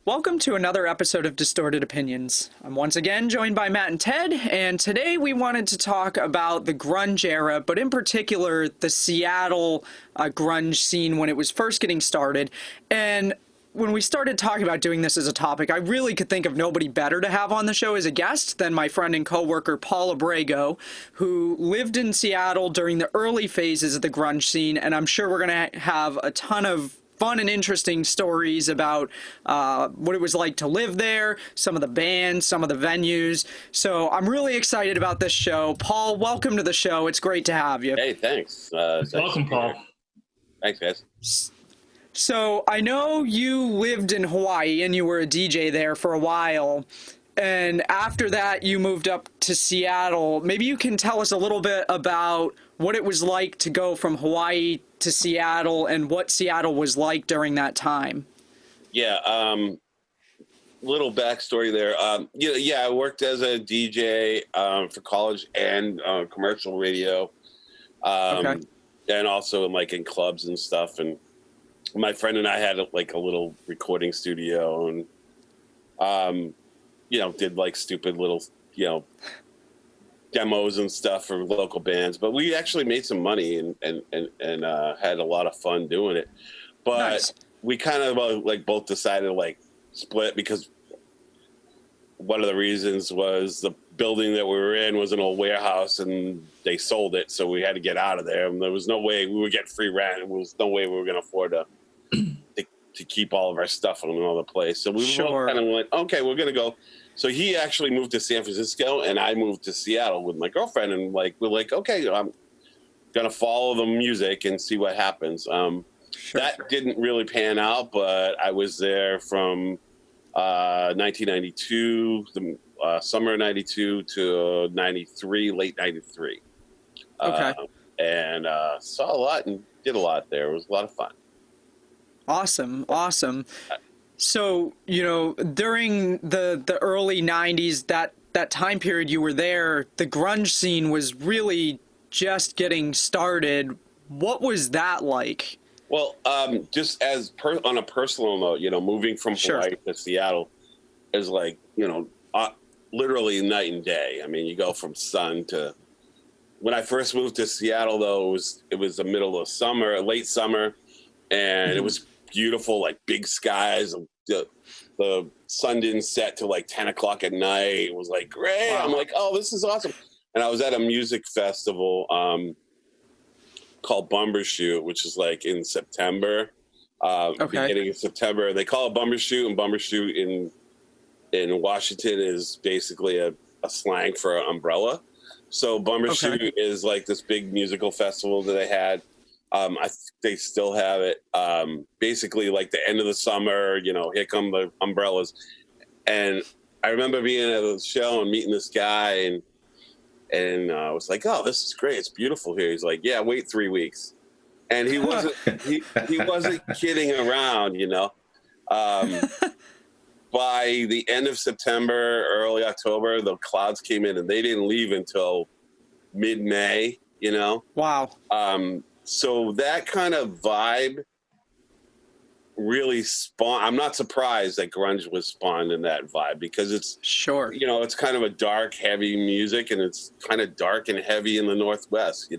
Welcome to another episode of Distorted Opinions. I'm once again joined by Matt and Ted, and today we wanted to talk about the grunge era, but in particular the Seattle grunge scene when it was first getting started. And when we started talking about doing this as a topic, I really could think of nobody better to have on the show as a guest than my friend and coworker Paul Abrego, who lived in Seattle during the early phases of the grunge scene, and I'm sure we're going to have a ton of fun and interesting stories about what it was like to live there, some of the bands, some of the venues. So I'm really excited about this show. Paul, welcome to the show. It's great to have you. Hey, thanks. Welcome, Paul. Thanks, guys. So I know you lived in Hawaii and you were a DJ there for a while. And after that, you moved up to Seattle. Maybe you can tell us a little bit about what it was like to go from Hawaii to Seattle and what Seattle was like during that time. Yeah, little backstory there. I worked as a DJ for college and commercial radio, Okay. and also in clubs and stuff. And my friend and I had a little recording studio, and did stupid little demos and stuff for local bands. But we actually made some money and had a lot of fun doing it. But Nice. we kind of both decided to split, because one of the reasons was the building that we were in was an old warehouse and they sold it, so we had to get out of there, and there was no way we would get free rent, and there was no way we were going to afford to keep all of our stuff in another place. So we Sure. kind of went, okay, we're going to go. So he actually moved to San Francisco, and I moved to Seattle with my girlfriend, and we're like, okay, I'm going to follow the music and see what happens. Sure. That didn't really pan out, but I was there from 1992, the summer of 92 to 93, late 93. Okay. And saw a lot and did a lot there. It was a lot of fun. Awesome. So, during the early 90s, that time period you were there, the grunge scene was really just getting started. What was that like? Well, just on a personal note, moving from Sure. Hawaii to Seattle is literally night and day. I mean, you go from sun to. When I first moved to Seattle, though, it was the middle of summer, late summer, and it was beautiful, big skies. The sun didn't set till 10 o'clock at night. It was great. Wow. I'm like, oh, this is awesome. And I was at a music festival called Bumbershoot, which is in September, beginning of September. They call it Bumbershoot, and Bumbershoot in Washington is basically a slang for umbrella. So Bumbershoot is this big musical festival that they had. They still have it. Basically, the end of the summer, here come the umbrellas. And I remember being at a show and meeting this guy, and I was like, "Oh, this is great! It's beautiful here." He's like, "Yeah, wait 3 weeks," and he wasn't he wasn't kidding around, By the end of September, early October, the clouds came in, and they didn't leave until mid-May. Wow. So that kind of vibe really spawned. I'm not surprised that grunge was spawned in that vibe, because it's Sure. it's kind of a dark, heavy music, and it's kind of dark and heavy in the Northwest.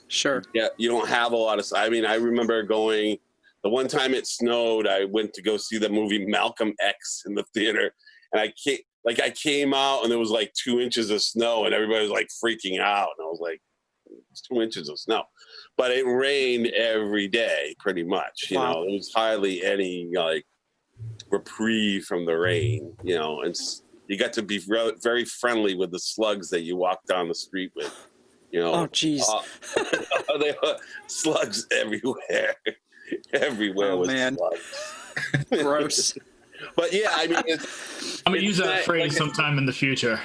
Sure. Yeah, you don't have a lot of. I mean, I remember going. The one time it snowed, I went to go see the movie Malcolm X in the theater, and I came out and there was 2 inches of snow, and everybody was freaking out, and I was like, it's 2 inches of snow. But it rained every day, pretty much. There was hardly any reprieve from the rain. And you got to be very friendly with the slugs that you walk down the street with. Oh, geez. There were slugs everywhere. Everywhere Oh, was man. slugs. Gross. But yeah, I mean, I'm gonna use that phrase sometime in the future.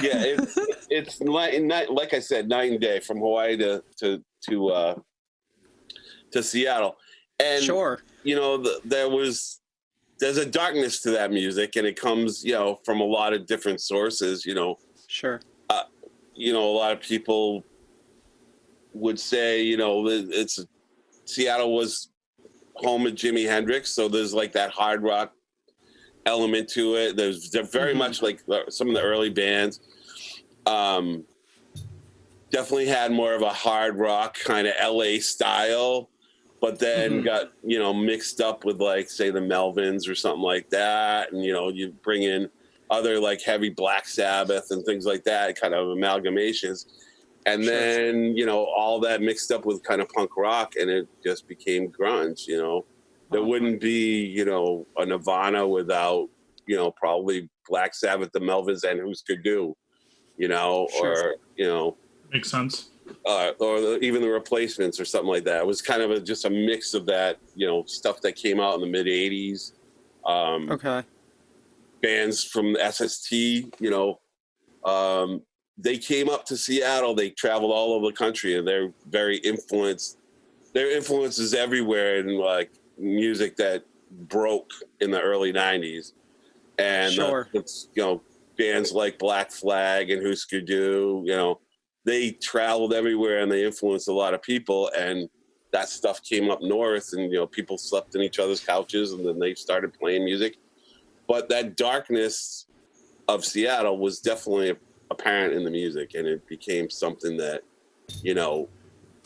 Yeah, it's like I said, night and day from Hawaii to Seattle, and Sure. There's a darkness to that music, and it comes from a lot of different sources. Sure. A lot of people would say Seattle was home of Jimi Hendrix, so there's that hard rock element to it. They're very much like some of the early bands. Definitely had more of a hard rock kind of LA style, but then got, you know, mixed up with like, say, the Melvins or something like that. And, you know, you bring in other like heavy Black Sabbath and things like that, kind of amalgamations. And then, you know, all that mixed up with kind of punk rock, and it just became grunge, you know. There wouldn't be, you know, a Nirvana without, you know, probably Black Sabbath, the Melvins, and Husker Du, you know, or, you know. Makes sense. Or even the Replacements or something like that. It was kind of just a mix of that, you know, stuff that came out in the mid 80s. Bands from SST, you know, they came up to Seattle. They traveled all over the country, and they're very influenced. Their influence is everywhere in like music that broke in the early 90s. And it's, you know, bands like Black Flag and Husker Du, you know, they traveled everywhere and they influenced a lot of people, and that stuff came up north, and, you know, people slept in each other's couches, and then they started playing music. But that darkness of Seattle was definitely apparent in the music, and it became something that, you know,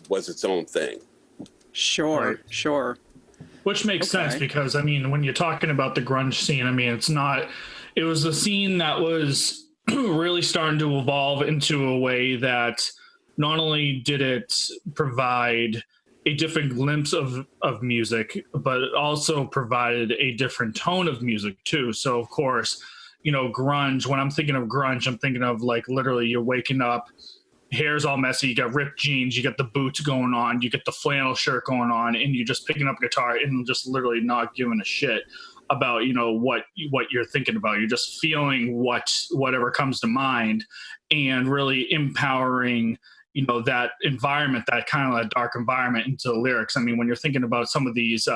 was its own thing. Sure. Which makes sense, because, I mean, when you're talking about the grunge scene, I mean, it was a scene that was really starting to evolve into a way that not only did it provide a different glimpse of music, but it also provided a different tone of music too. So of course, you know, grunge, when I'm thinking of grunge, I'm thinking of like literally you're waking up, hair's all messy, you got ripped jeans, you got the boots going on, you get the flannel shirt going on, and you're just picking up a guitar and just literally not giving a shit about, you know, what you're thinking about. You're just feeling whatever comes to mind, and really empowering, you know, that environment, that kind of a dark environment, into the lyrics. I mean, when you're thinking about some of these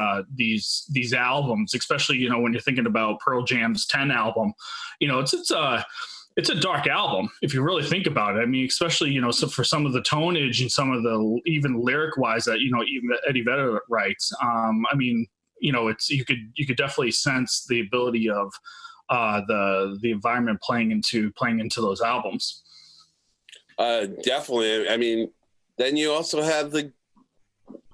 albums, especially, you know, when you're thinking about Pearl Jam's 10 album, you know, it's a dark album if you really think about it. I mean, especially, you know, so for some of the tonnage and some of the even lyric wise that, you know, even Eddie Vedder writes, I mean, you know, you could definitely sense the ability of the environment playing into those albums. Definitely. I mean, then you also have the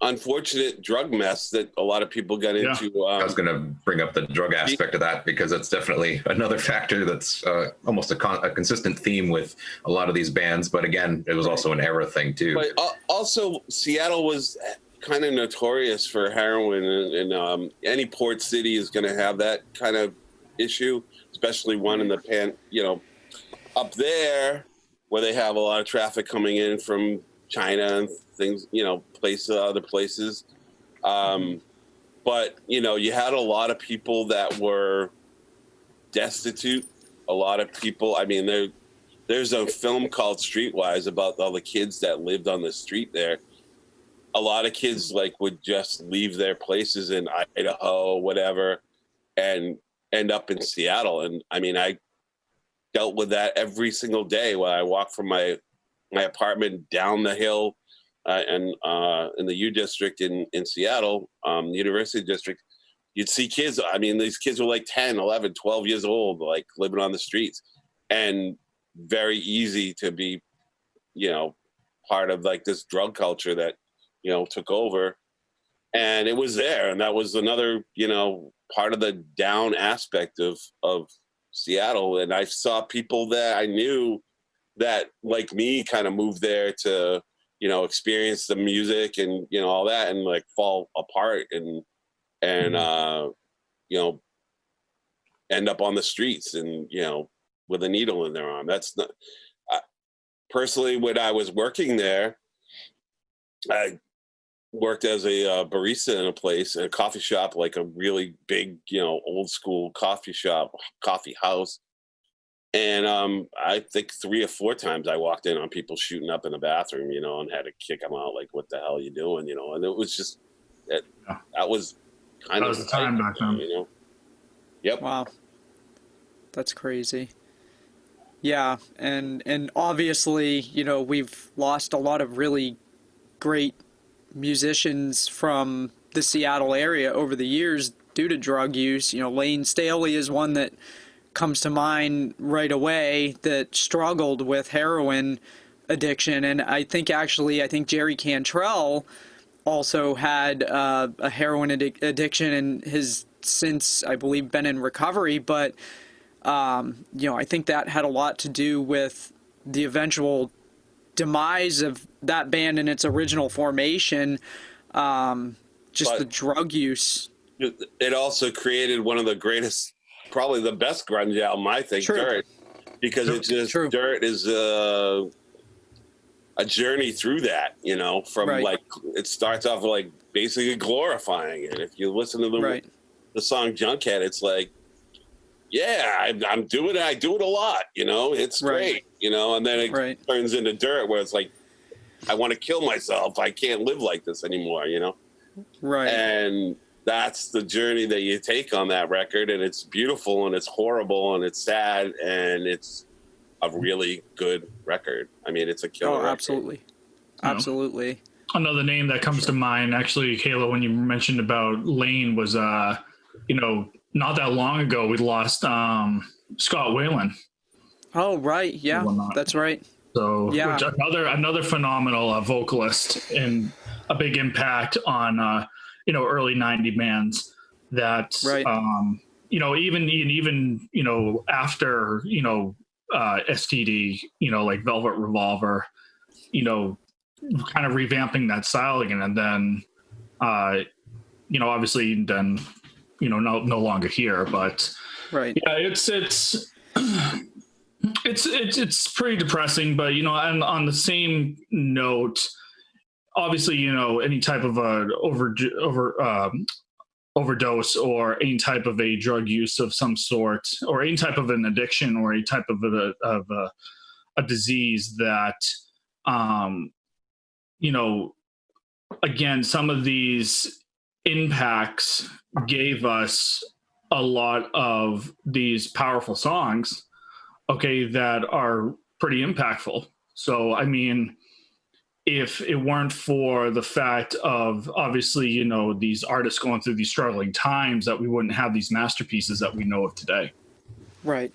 unfortunate drug mess that a lot of people got into. I was going to bring up the drug aspect of that, because it's definitely another factor that's almost a consistent theme with a lot of these bands. But again, it was also an era thing too. But also, Seattle was kind of notorious for heroin, and any port city is going to have that kind of issue, especially one in the you know, up there where they have a lot of traffic coming in from China and things, you know, other places. But, you know, you had a lot of people that were destitute. A lot of people, I mean, there's a film called Streetwise about all the kids that lived on the street there. A lot of kids like would just leave their places in Idaho, whatever, and end up in Seattle. And I mean, I dealt with that every single day when I walked from my apartment down the hill and in the U District in Seattle, University District. You'd see kids. I mean, these kids were like 10, 11, 12 years old, like living on the streets, and very easy to be, you know, part of like this drug culture that, you know, took over. And it was there. And that was another, you know, part of the down aspect of Seattle. And I saw people that I knew that, like me, kind of moved there to, you know, experience the music and, you know, all that, and like fall apart and you know, end up on the streets and, you know, with a needle in their arm. That's not, personally, when I was working there, I worked as a barista in a coffee shop, like a really big, you know, old school coffee house. And I think 3 or 4 times I walked in on people shooting up in the bathroom, you know, and had to kick them out. Like, what the hell are you doing? You know, and it was just, that was kind of the time back then, you know? Yep. Wow. That's crazy. Yeah. And obviously, you know, we've lost a lot of really great musicians from the Seattle area over the years due to drug use. You know, Lane Staley is one that comes to mind right away that struggled with heroin addiction. And I think Jerry Cantrell also had a heroin addiction and has since, I believe, been in recovery. But, you know, I think that had a lot to do with the eventual demise of that band in its original formation. Just the drug use. It also created one of the greatest, probably the best grunge album, I think, True. Dirt, because it's just True. Dirt is a journey through that, you know, from like, it starts off like basically glorifying it. If you listen to the song Junkhead, it's like, yeah, I'm doing it. I do it a lot, you know, it's great, you know, and then it turns into Dirt where it's like, I want to kill myself. I can't live like this anymore, you know? Right. And that's the journey that you take on that record. And it's beautiful and it's horrible and it's sad and it's a really good record. I mean, it's a killer record. Absolutely. Absolutely. Another name that comes to mind, actually, Kayla, when you mentioned about Lane was, you know, not that long ago, we lost Scott Weiland. Oh, right. Yeah, that's right. So which another phenomenal vocalist and a big impact on, you know, early 90 bands that, you know, even, you know, after, you know, STD, you know, like Velvet Revolver, you know, kind of revamping that style again. And then, you know, obviously then, you know, no longer here, but yeah, it's pretty depressing, but, you know, and on the same note, obviously, you know, any type of overdose or any type of a drug use of some sort, or any type of an addiction or any type of a disease that, you know, again, some of these impacts gave us a lot of these powerful songs, okay, that are pretty impactful. So, I mean, if it weren't for the fact of, obviously, you know, these artists going through these struggling times, that we wouldn't have these masterpieces that we know of today. Right.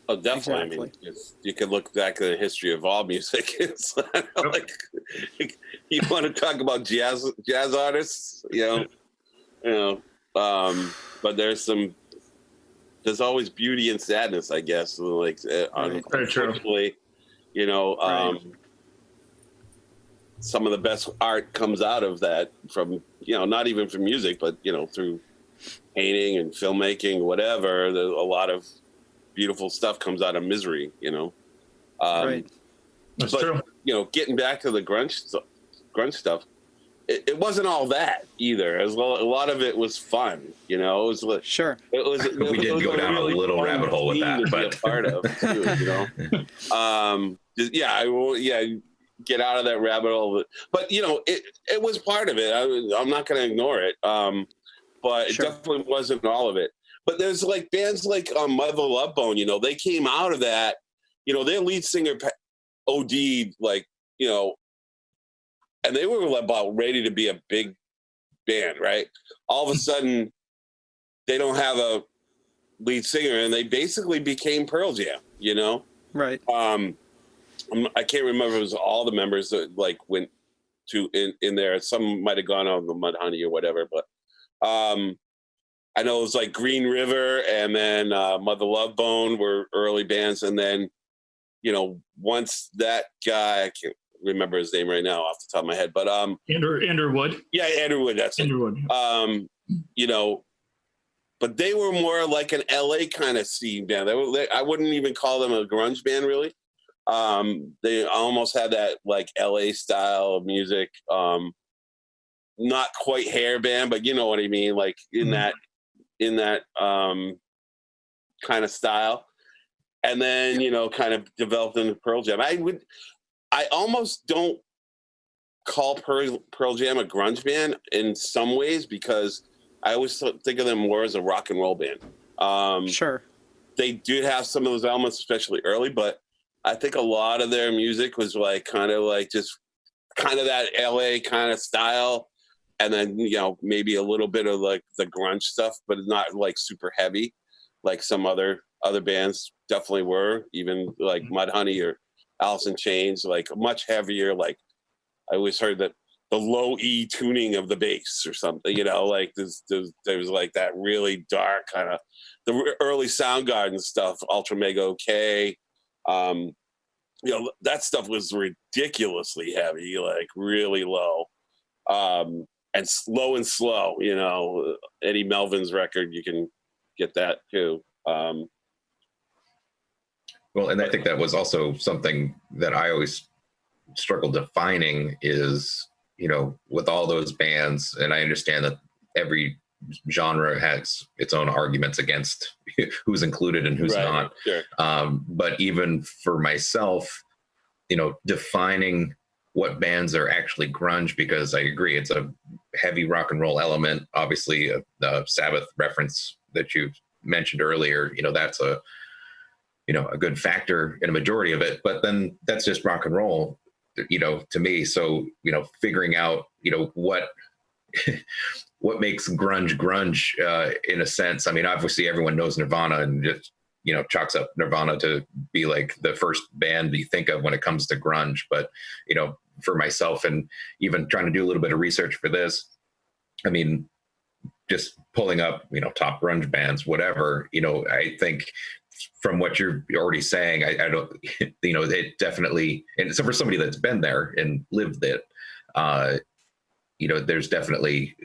Oh, definitely. Exactly. I mean, you can look back at the history of all music. It's like, you want to talk about jazz artists, you know, but there's always beauty and sadness, I guess. Like, unfortunately, you know, some of the best art comes out of that from, you know, not even from music, but, you know, through painting and filmmaking, whatever. A lot of beautiful stuff comes out of misery, you know. That's true. You know, getting back to the grunge stuff, it wasn't all that either. As well, a lot of it was fun, you know. It was we did go down really a little rabbit hole with that, but be a part of too, you know. Get out of that rabbit hole. But you know, it was part of it. I'm not going to ignore it. But it definitely wasn't all of it. But there's like bands like Mother Love Bone, you know, they came out of that, you know, their lead singer OD'd, like, you know, and they were about ready to be a big band, right? All of a sudden, they don't have a lead singer, and they basically became Pearl Jam, you know? Right. I can't remember if it was all the members that like went to in there. Some might have gone on the Mudhoney or whatever, but I know it was like Green River and then Mother Love Bone were early bands, and then, you know, once that guy, I can't remember his name right now off the top of my head, but Andrew Wood. Yeah, Andrew Wood. That's Andrew Wood. You know, but they were more like an LA kind of scene band. I wouldn't even call them a grunge band, really. They almost had that like LA style of music. Not quite hair band, but you know what I mean, like in that kind of style. And then, you know, kind of developed into Pearl Jam. I almost don't call Pearl Jam a grunge band in some ways, because I always think of them more as a rock and roll band. Sure. They do have some of those elements, especially early, but I think a lot of their music was like kind of like just kind of that LA kind of style. and then maybe a little bit of like the grunge stuff, but not like super heavy, like some other bands definitely were. Even like Mudhoney or Alice in Chains, like much heavier. Like I always heard that the low E tuning of the bass or something. Like there's like that really dark kind of the early Soundgarden stuff, Ultra Mega OK. That stuff was ridiculously heavy, like really low. And low and slow, Eddie Melvin's record, you can get that too. Well, and I think that was also something that I always struggled defining is, with all those bands, and I understand that every genre has its own arguments against who's included and who's not. Sure. But even for myself, defining what bands are actually grunge, because I agree it's a heavy rock and roll element. Obviously, the Sabbath reference that you mentioned earlier, that's a good factor in a majority of it. But then that's just rock and roll, to me. So figuring out what what makes grunge in a sense. I mean, obviously everyone knows Nirvana and just chalks up Nirvana to be like the first band you think of when it comes to grunge. But for myself, and even trying to do a little bit of research for this, I mean, just pulling up top grunge bands, whatever, I think from what you're already saying, I don't it definitely, and so for somebody that's been there and lived it, there's definitely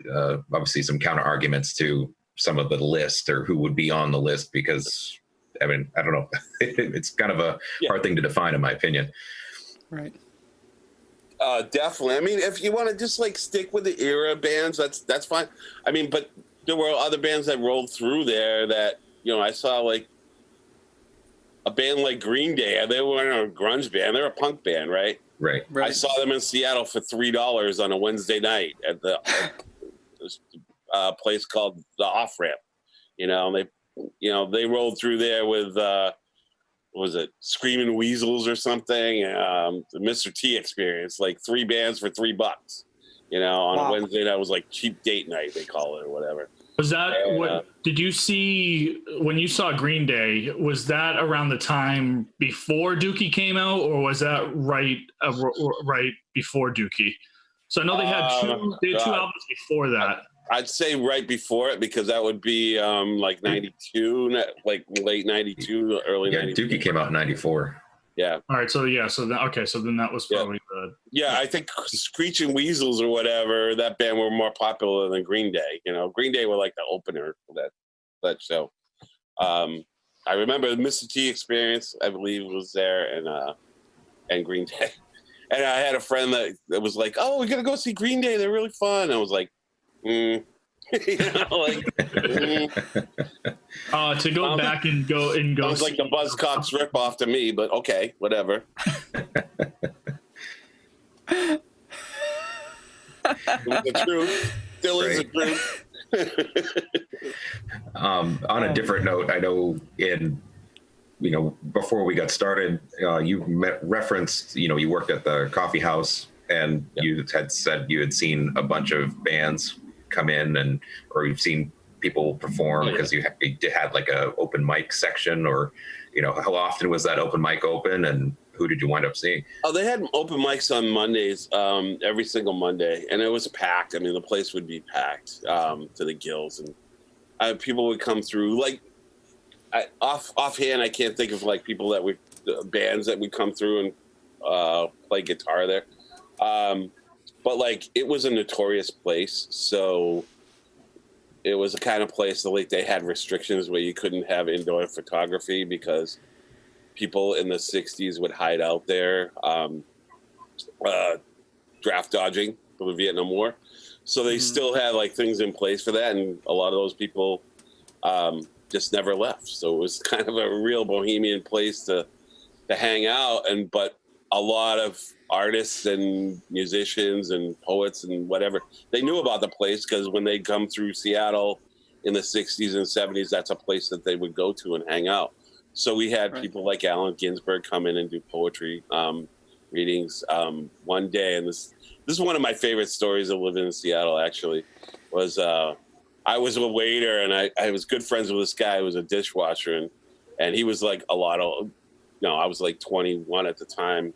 obviously some counter arguments to some of the list or who would be on the list, because I mean, I don't know. It's kind of a hard thing to define, in my opinion. Right. Definitely. I mean, if you want to just like stick with the era bands, that's fine. I mean, but there were other bands that rolled through there that, I saw like a band like Green Day. They weren't a grunge band. They're a punk band, right? Right. I saw them in Seattle for $3 on a Wednesday night at the place called the Off Ramp. And they rolled through there with what was it, Screaming Weasels or something? The Mr. T Experience, like 3 bands for $3. On a Wednesday night. It was like cheap date night, they call it, or whatever. Was that what did you see when you saw Green Day? Was that around the time before Dookie came out, or was that right before Dookie? So I know they had two albums before that. I'd say right before it, because that would be like 92, like late 92, early 92. Dookie came out in 94. Yeah. All right. So then that was probably the. Yeah, I think Screeching Weasels or whatever, that band were more popular than Green Day. Green Day were like the opener for that show. I remember the Mr. T Experience, I believe, was there, and Green Day. And I had a friend that was like, "Oh, we're gonna go see Green Day. They're really fun." And I was like, to go back and go sounds like the Buzzcocks ripoff to me, but okay, whatever. It was the truth. Still is the truth. On a different note, I know before we got started, you referenced, you worked at the coffee house, and you had said you had seen a bunch of bands come in, or you've seen people perform because you had like a open mic section, or how often was that open mic open, and who did you wind up seeing? Oh, they had open mics on Mondays, every single Monday, and it was packed. I mean, the place would be packed to the gills, and people would come through. Like offhand, I can't think of like bands that would come through and play guitar there. But like, it was a notorious place, so it was the kind of place that like they had restrictions where you couldn't have indoor photography because people in the 60s would hide out there, draft dodging for the Vietnam War. So they still had like things in place for that, and a lot of those people just never left. So it was kind of a real bohemian place to hang out, but a lot of artists and musicians and poets and whatever, they knew about the place because when they'd come through Seattle in the 60s and 70s, that's a place that they would go to and hang out. So we had people like Allen Ginsberg come in and do poetry. readings one day, and this is one of my favorite stories of living in Seattle. Actually, was I was a waiter, and I was good friends with this guy who was a dishwasher, and he was like a lot of, I was like 21 at the time,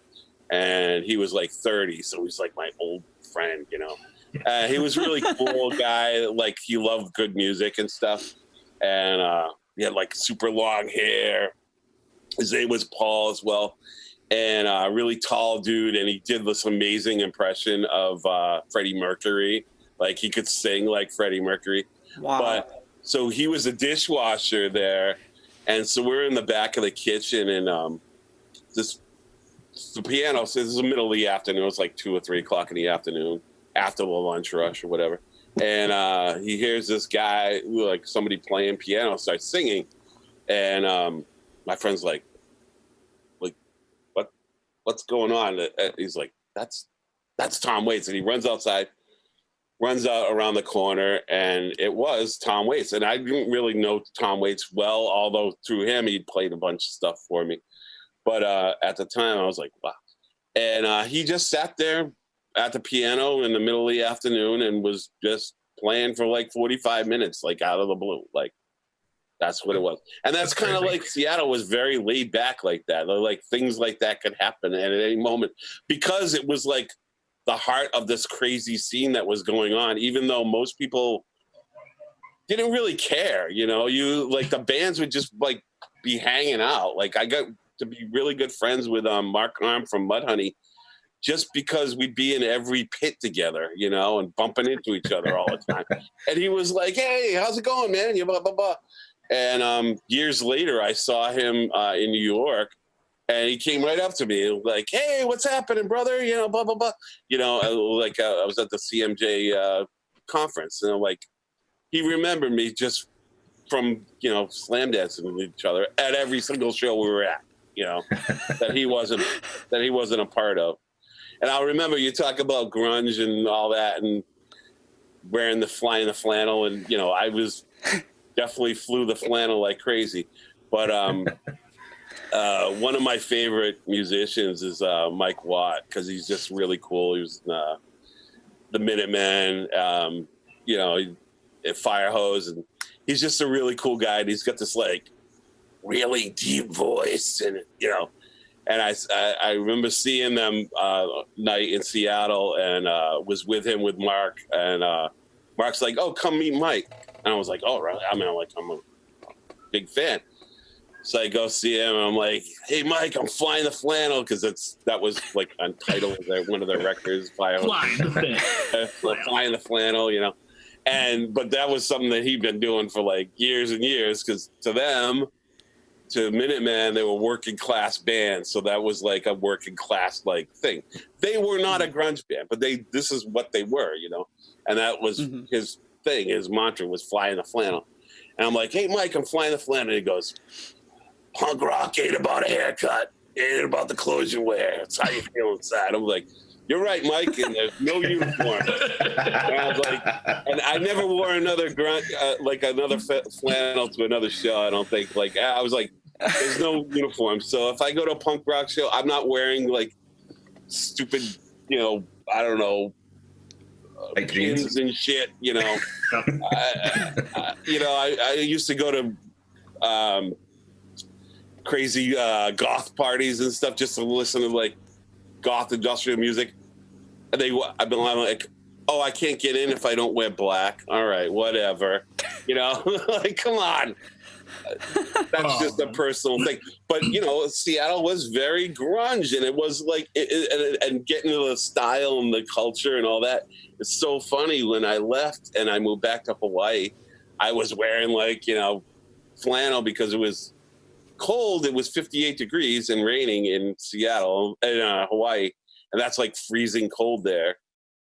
and he was like 30, so he's like my old friend, he was really cool guy. Like, he loved good music and stuff, and he had like super long hair. His name was Paul as well, and a really tall dude, and he did this amazing impression of Freddie Mercury. Like, he could sing like Freddie Mercury. Wow. But so he was a dishwasher there, and so we're in the back of the kitchen, and the piano. So this is the middle of the afternoon. It was like 2 or 3 o'clock in the afternoon, after the lunch rush or whatever. And he hears this guy, like somebody playing piano, starts singing, and my friend's like, what's going on? He's like, that's Tom Waits, and he runs outside, runs out around the corner, and it was Tom Waits. And I didn't really know Tom Waits well, although through him he'd played a bunch of stuff for me. But at the time I was like, wow. And he just sat there at the piano in the middle of the afternoon and was just playing for like 45 minutes, like out of the blue. Like, that's what it was. And that's kind of like Seattle was very laid back like that. Like, things like that could happen at any moment, because it was like the heart of this crazy scene that was going on, even though most people didn't really care, like the bands would just like be hanging out. Like, I got to be really good friends with Mark Arm from Mudhoney, just because we'd be in every pit together, and bumping into each other all the time. And he was like, "Hey, how's it going, man?" Blah, blah, blah. And years later, I saw him in New York, and he came right up to me like, "Hey, what's happening, brother?" Blah, blah, blah. I was at the CMJ conference, and like, he remembered me just from, slam dancing with each other at every single show we were at, that he wasn't a part of. And I'll remember, you talk about grunge and all that, and flying the flannel, and I was definitely flew the flannel like crazy. But one of my favorite musicians is Mike Watt, because he's just really cool. He was the Minutemen, Fire Hose, and he's just a really cool guy. And he's got this like really deep voice, and And I remember seeing them night in Seattle, and was with him with Mark, and Mark's like, "Oh, come meet Mike," and I was like, "Oh, right." I'm a big fan, so I go see him, and I'm like, "Hey, Mike, I'm flying the flannel," because that was like on title of one of their records, flying the flannel, but that was something that he'd been doing for like years and years, because to Minutemen, they were working class bands, so that was like a working class like thing. They were not a grunge band, but this is what they were, and that was his thing. His mantra was flying the flannel. And I'm like, "Hey, Mike, I'm flying the flannel." And he goes, "Punk rock ain't about a haircut, it ain't about the clothes you wear. It's how you feel inside." I'm like, "You're right, Mike," and there's no uniform. And I was like, and I never wore another another flannel to another show. I don't think. Like, I was like, there's no uniform. So if I go to a punk rock show, I'm not wearing like stupid, I don't know, pins and shit. I used to go to crazy goth parties and stuff just to listen to like goth industrial music. And I've been like, "Oh, I can't get in if I don't wear black." All right, whatever. Like, come on. That's just a personal thing. But, Seattle was very grunge, and it was like, and getting into the style and the culture and all that. It's so funny. When I left and I moved back to Hawaii, I was wearing like, flannel because it was cold. It was 58 degrees and raining in Seattle, in Hawaii. And that's like freezing cold there.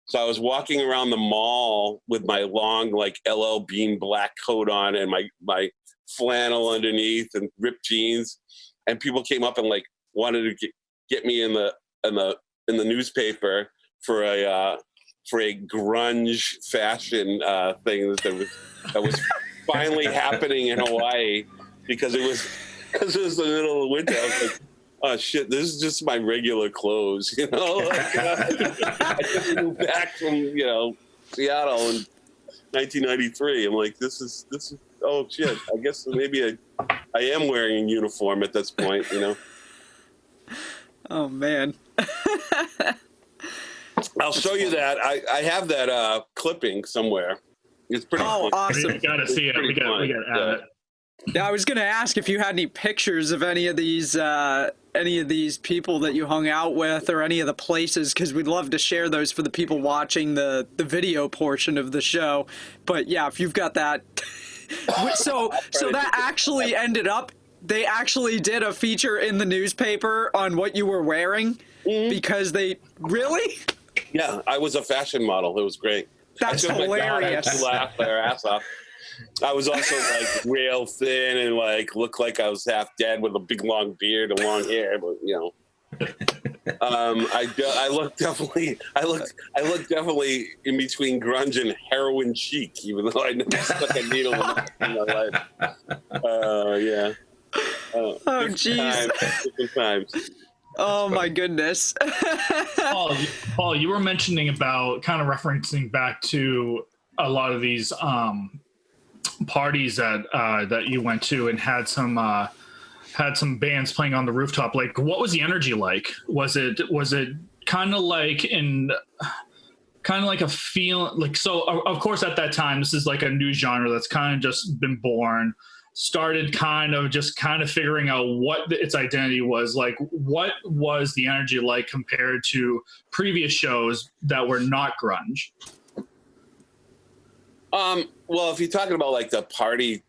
So I was walking around the mall with my long, like LL Bean black coat on and my flannel underneath and ripped jeans. And people came up and like wanted to get me in the newspaper for a grunge fashion thing that was finally happening in Hawaii, because it was the middle of winter. oh shit, this is just my regular clothes, you know. Like, I just moved back from Seattle in 1993. I'm like, this is oh shit. I guess maybe I am wearing a uniform at this point, you know. Oh man. I'll show you that. I have that clipping somewhere. It's pretty. Oh, fun. awesome! We gotta see it. We gotta add it. Yeah, I was gonna ask if you had any pictures of any of these people that you hung out with, or any of the places, because we'd love to share those for the people watching the video portion of the show. But yeah, if you've got that, so that actually ended up. They actually did a feature in the newspaper on what you were wearing, because they really. Yeah, I was a fashion model. It was great. That's hilarious. I laughed their ass off. I was also like real thin and like looked like I was half dead with a big long beard and long hair, but I looked definitely in between grunge and heroin chic, even though I never stuck a needle in my life. Yeah. Oh jeez. Different times. Oh my goodness. Paul, you were mentioning about kind of referencing back to a lot of these parties that you went to and had some bands playing on the rooftop. Like, what was the energy like? Was it kind of like a feel like, so of course at that time, this is like a new genre that's kind of just been born, started kind of figuring out what its identity was. Like, what was the energy like compared to previous shows that were not grunge? Well, if you're talking about like the party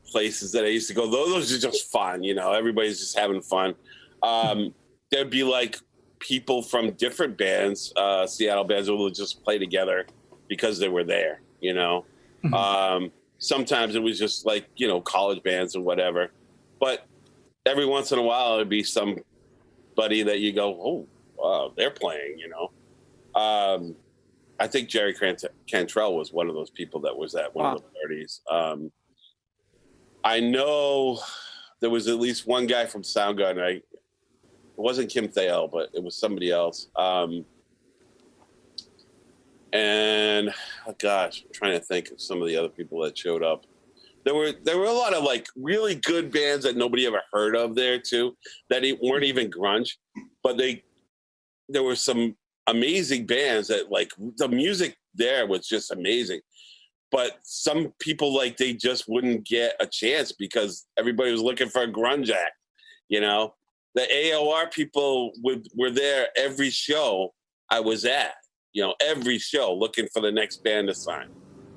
places that I used to go, those are just fun, everybody's just having fun. There'd be like people from different bands, Seattle bands, who would just play together because they were there, Mm-hmm. Sometimes it was just like, college bands or whatever. But every once in a while, it'd be somebody that you go, oh, wow, they're playing, I think Jerry Cantrell was one of those people that was at one of the parties. I know there was at least one guy from Soundgarden. It wasn't Kim Thayil, but it was somebody else. And oh gosh, I'm trying to think of some of the other people that showed up. There were a lot of like really good bands that nobody ever heard of there too, that weren't even grunge, but there were some amazing bands that like the music there was just amazing. But some people like they just wouldn't get a chance because everybody was looking for a grunge act, The AOR people were there every show I was at. Every show looking for the next band to sign.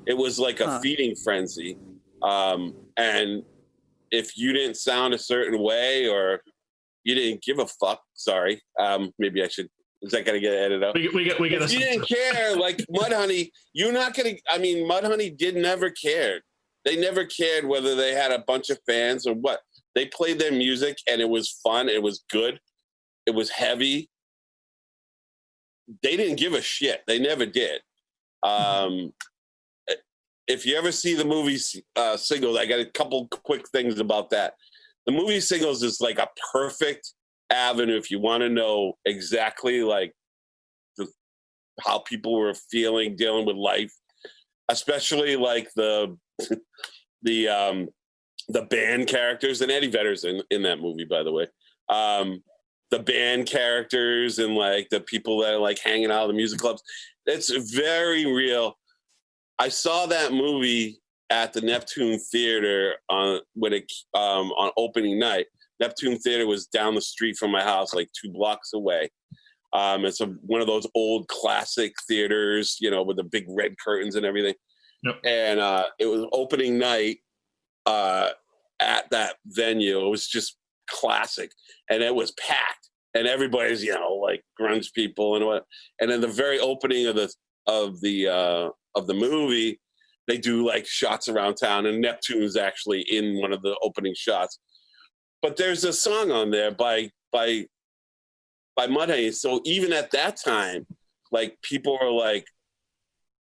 It was like a feeding frenzy. And if you didn't sound a certain way or you didn't give a fuck, sorry, maybe I should, is that going to get edited out? We get if you didn't care, like Mudhoney, you're not going to, Mudhoney never cared. They never cared whether they had a bunch of fans or what. They played their music and it was fun. It was good. It was heavy. They didn't give a shit. They never did. If you ever see the movie Singles, I got a couple quick things about that. The movie Singles is like a perfect avenue if you want to know exactly like how people were feeling, dealing with life, especially like the band characters, and Eddie Vedder's in that movie, by the way. The band characters and like the people that are like hanging out at the music clubs. It's very real. I saw that movie at the Neptune Theater on opening night. Neptune Theater was down the street from my house, like 2 blocks away. It's one of those old classic theaters, with the big red curtains and everything. Yep. And it was opening night at that venue. It was just classic, and it was packed, and everybody's like grunge people and what. And then the very opening of the movie, they do like shots around town, and Neptune's actually in one of the opening shots. But there's a song on there by Mudhoney. So even at that time, like people are like,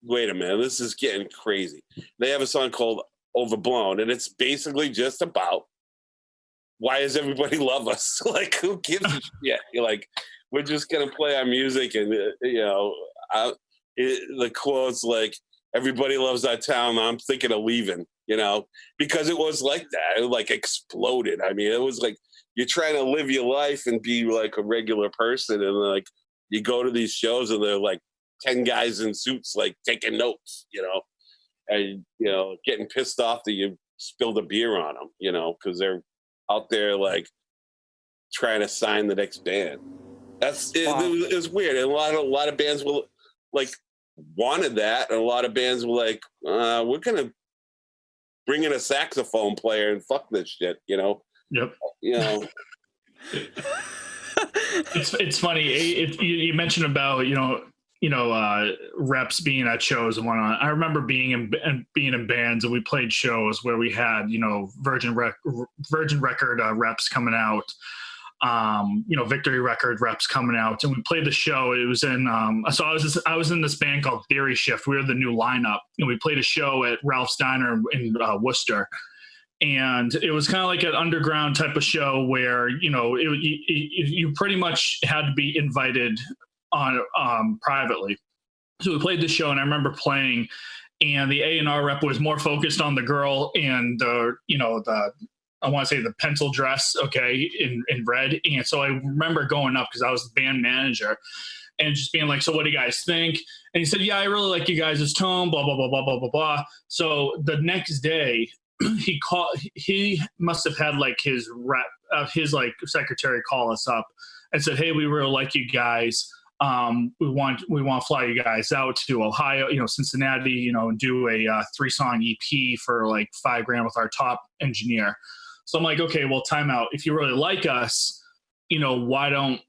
wait a minute, this is getting crazy. They have a song called Overblown, and it's basically just about why does everybody love us? Like, who gives a shit? You're like, we're just gonna play our music, and the quotes like, everybody loves our town. I'm thinking of leaving, because it was like that. It like exploded. I mean, it was like you're trying to live your life and be like a regular person, and like you go to these shows and they're like 10 guys in suits, like taking notes, and getting pissed off that you spilled a beer on them, because they're out there like trying to sign the next band. It was weird. And a lot of bands will like wanted that, and a lot of bands were like, we're gonna bring in a saxophone player and fuck this shit, Yep. It's funny. You mentioned about reps being at shows and whatnot. I remember being in bands, and we played shows where we had Virgin Record reps coming out, Victory Record reps coming out, and we played the show. It was in so I was in this band called Theory Shift. We were the new lineup, and we played a show at Ralph's Diner in Worcester. And it was kind of like an underground type of show where you pretty much had to be invited on privately. So we played the show, and I remember playing, and the A&R rep was more focused on the girl and I want to say the pencil dress, in red. And so I remember going up because I was the band manager and just being like, so what do you guys think? And he said, yeah, I really like you guys' tone, blah, blah, blah, blah, blah, blah, blah. So the next day he must have had like his rep, his like secretary call us up and said, hey, we really like you guys. We want to fly you guys out to Ohio, Cincinnati, and do a 3-song EP for like $5,000 with our top engineer. So I'm like, okay, well, time out. If you really like us, why don't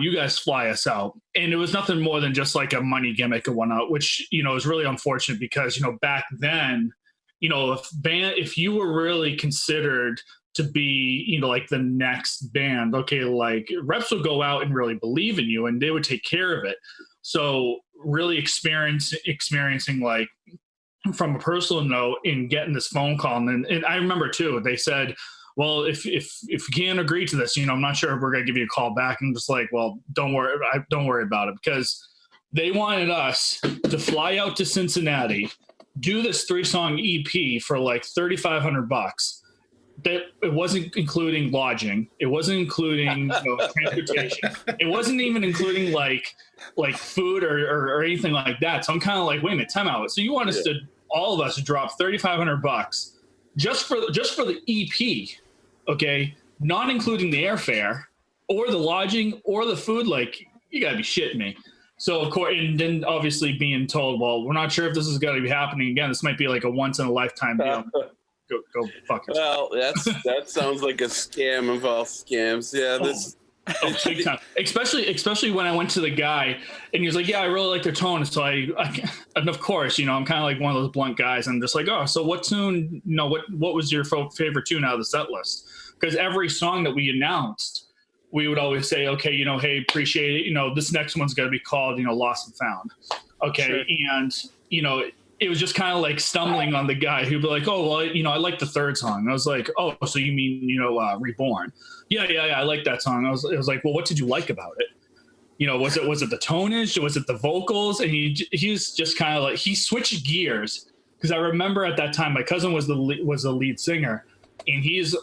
you guys fly us out? And it was nothing more than just like a money gimmick and whatnot, which, is really unfortunate because, back then, if you were really considered to be, like the next band, like reps would go out and really believe in you and they would take care of it. So really experiencing like from a personal note in getting this phone call. And I remember too, they said, well, if you can't agree to this, I'm not sure if we're going to give you a call back. And I'm just like, well, don't worry about it, because they wanted us to fly out to Cincinnati, do this 3-song EP for like $3,500. That it wasn't including lodging. It wasn't including transportation. It wasn't even including like food or anything like that. So I'm kind of like, wait a minute, time out. So you want us to, all of us, to drop $3,500 just for the EP, okay? Not including the airfare or the lodging or the food. Like, you gotta be shitting me. So of course, and then obviously being told, well, we're not sure if this is going to be happening again. This might be like a once in a lifetime deal. Go fuck yourself. Well, that sounds like a scam of all scams. Yeah, big time. Especially when I went to the guy and he was like, "Yeah, I really like their tone." So and of course, I'm kind of like one of those blunt guys. I'm just like, "Oh, so what tune? What was your favorite tune out of the set list?" Because every song that we announced, we would always say, "Okay, hey, appreciate it. This next one's going to be called, Lost and Found." Okay, sure. And it was just kind of like stumbling on the guy who'd be like, oh, well, I like the 3rd song. I was like, oh, so you mean, Reborn? Yeah, I like that song. It was like, well, what did you like about it? Was it the tonage? Was it the vocals? And he's just kind of like, he switched gears. Because I remember at that time, my cousin was the lead singer. And he's,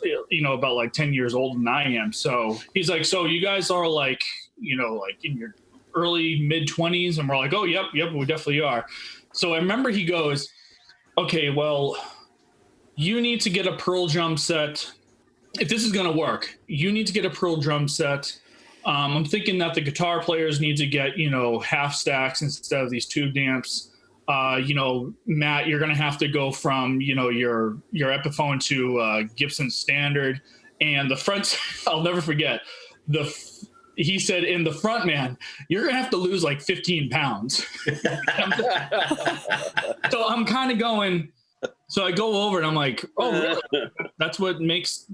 about like 10 years older than I am. So he's like, so you guys are like, like in your early mid-20s? And we're like, oh, yep, we definitely are. So I remember he goes, okay, well, you need to get a Pearl drum set. If this is going to work, you need to get a Pearl drum set. I'm thinking that the guitar players need to get, half stacks instead of these tube amps. Matt, you're going to have to go from, your Epiphone to Gibson Standard. And the front, I'll never forget, he said, in the front, man, you're going to have to lose like 15 pounds. So I'm kind of going, so I go over and I'm like, oh, really? That's what it means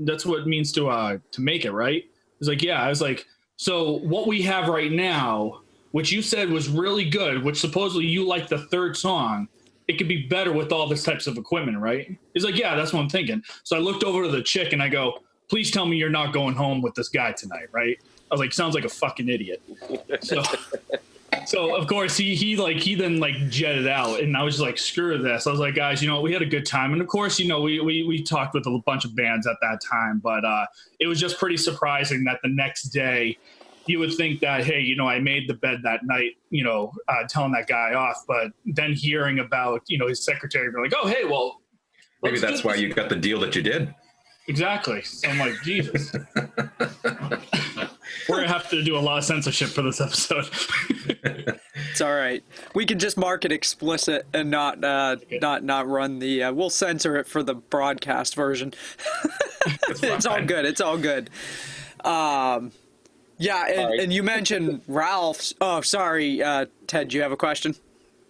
to make it, right? He's like, yeah. I was like, so what we have right now, which you said was really good, which supposedly you like the 3rd song, it could be better with all this types of equipment, right? He's like, yeah, that's what I'm thinking. So I looked over to the chick and I go, please tell me you're not going home with this guy tonight, right? I was like, sounds like a fucking idiot. So of course he then jetted out, and I was just like, screw this. I was like, guys, we had a good time. And of course, we talked with a bunch of bands at that time, but it was just pretty surprising that the next day you would think that, hey, I made the bed that night, telling that guy off. But then hearing about, his secretary, they're like, oh, hey, well, maybe that's why you got the deal that you did. Exactly. So I'm like, Jesus. We're going to have to do a lot of censorship for this episode. It's all right. We can just mark it explicit and not run the. We'll censor it for the broadcast version. It's all good. It's all good. Yeah, and you mentioned Ralph's. Oh, sorry, Ted. Do you have a question?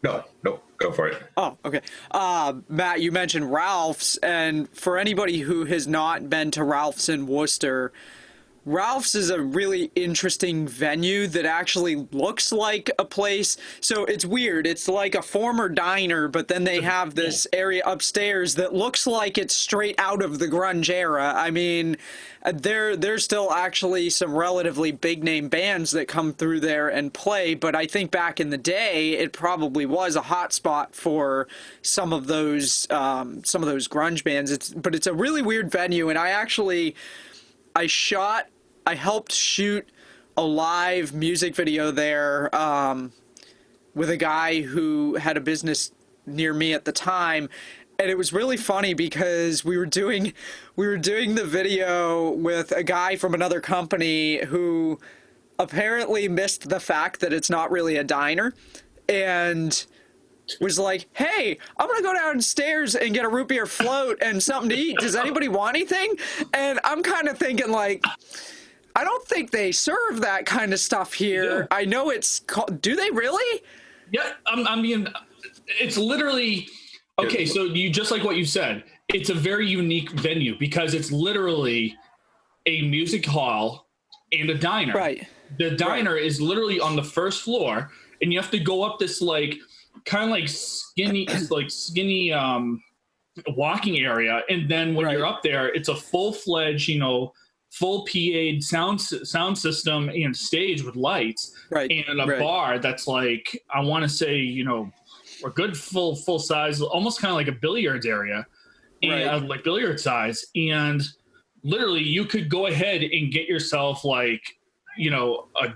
No, go for it. Oh, okay. Matt, you mentioned Ralph's, and for anybody who has not been to Ralph's in Worcester, Ralph's is a really interesting venue that actually looks like a place. So it's weird. It's like a former diner, but then they have this area upstairs that looks like it's straight out of the grunge era. I mean, there's still actually some relatively big name bands that come through there and play, but I think back in the day, it probably was a hot spot for some of those grunge bands. But it's a really weird venue, and I helped shoot a live music video there with a guy who had a business near me at the time, and it was really funny because we were doing the video with a guy from another company who apparently missed the fact that it's not really a diner, and was like, hey, I'm gonna go downstairs and get a root beer float and something to eat. Does anybody want anything? And I'm kind of thinking, like, I don't think they serve that kind of stuff here. Yeah. I know it's called, do they really? Yeah, I mean, it's literally, okay, so you just like what you said, it's a very unique venue because it's literally a music hall and a diner. Right. The diner is literally on the first floor, and you have to go up this kind of skinny walking area, and then when you're up there, it's a full-fledged, full PA sound system and stage with lights, and a bar that's like, I want to say, a good full size, almost kind of like a billiards area, and like billiard size. And literally, you could go ahead and get yourself a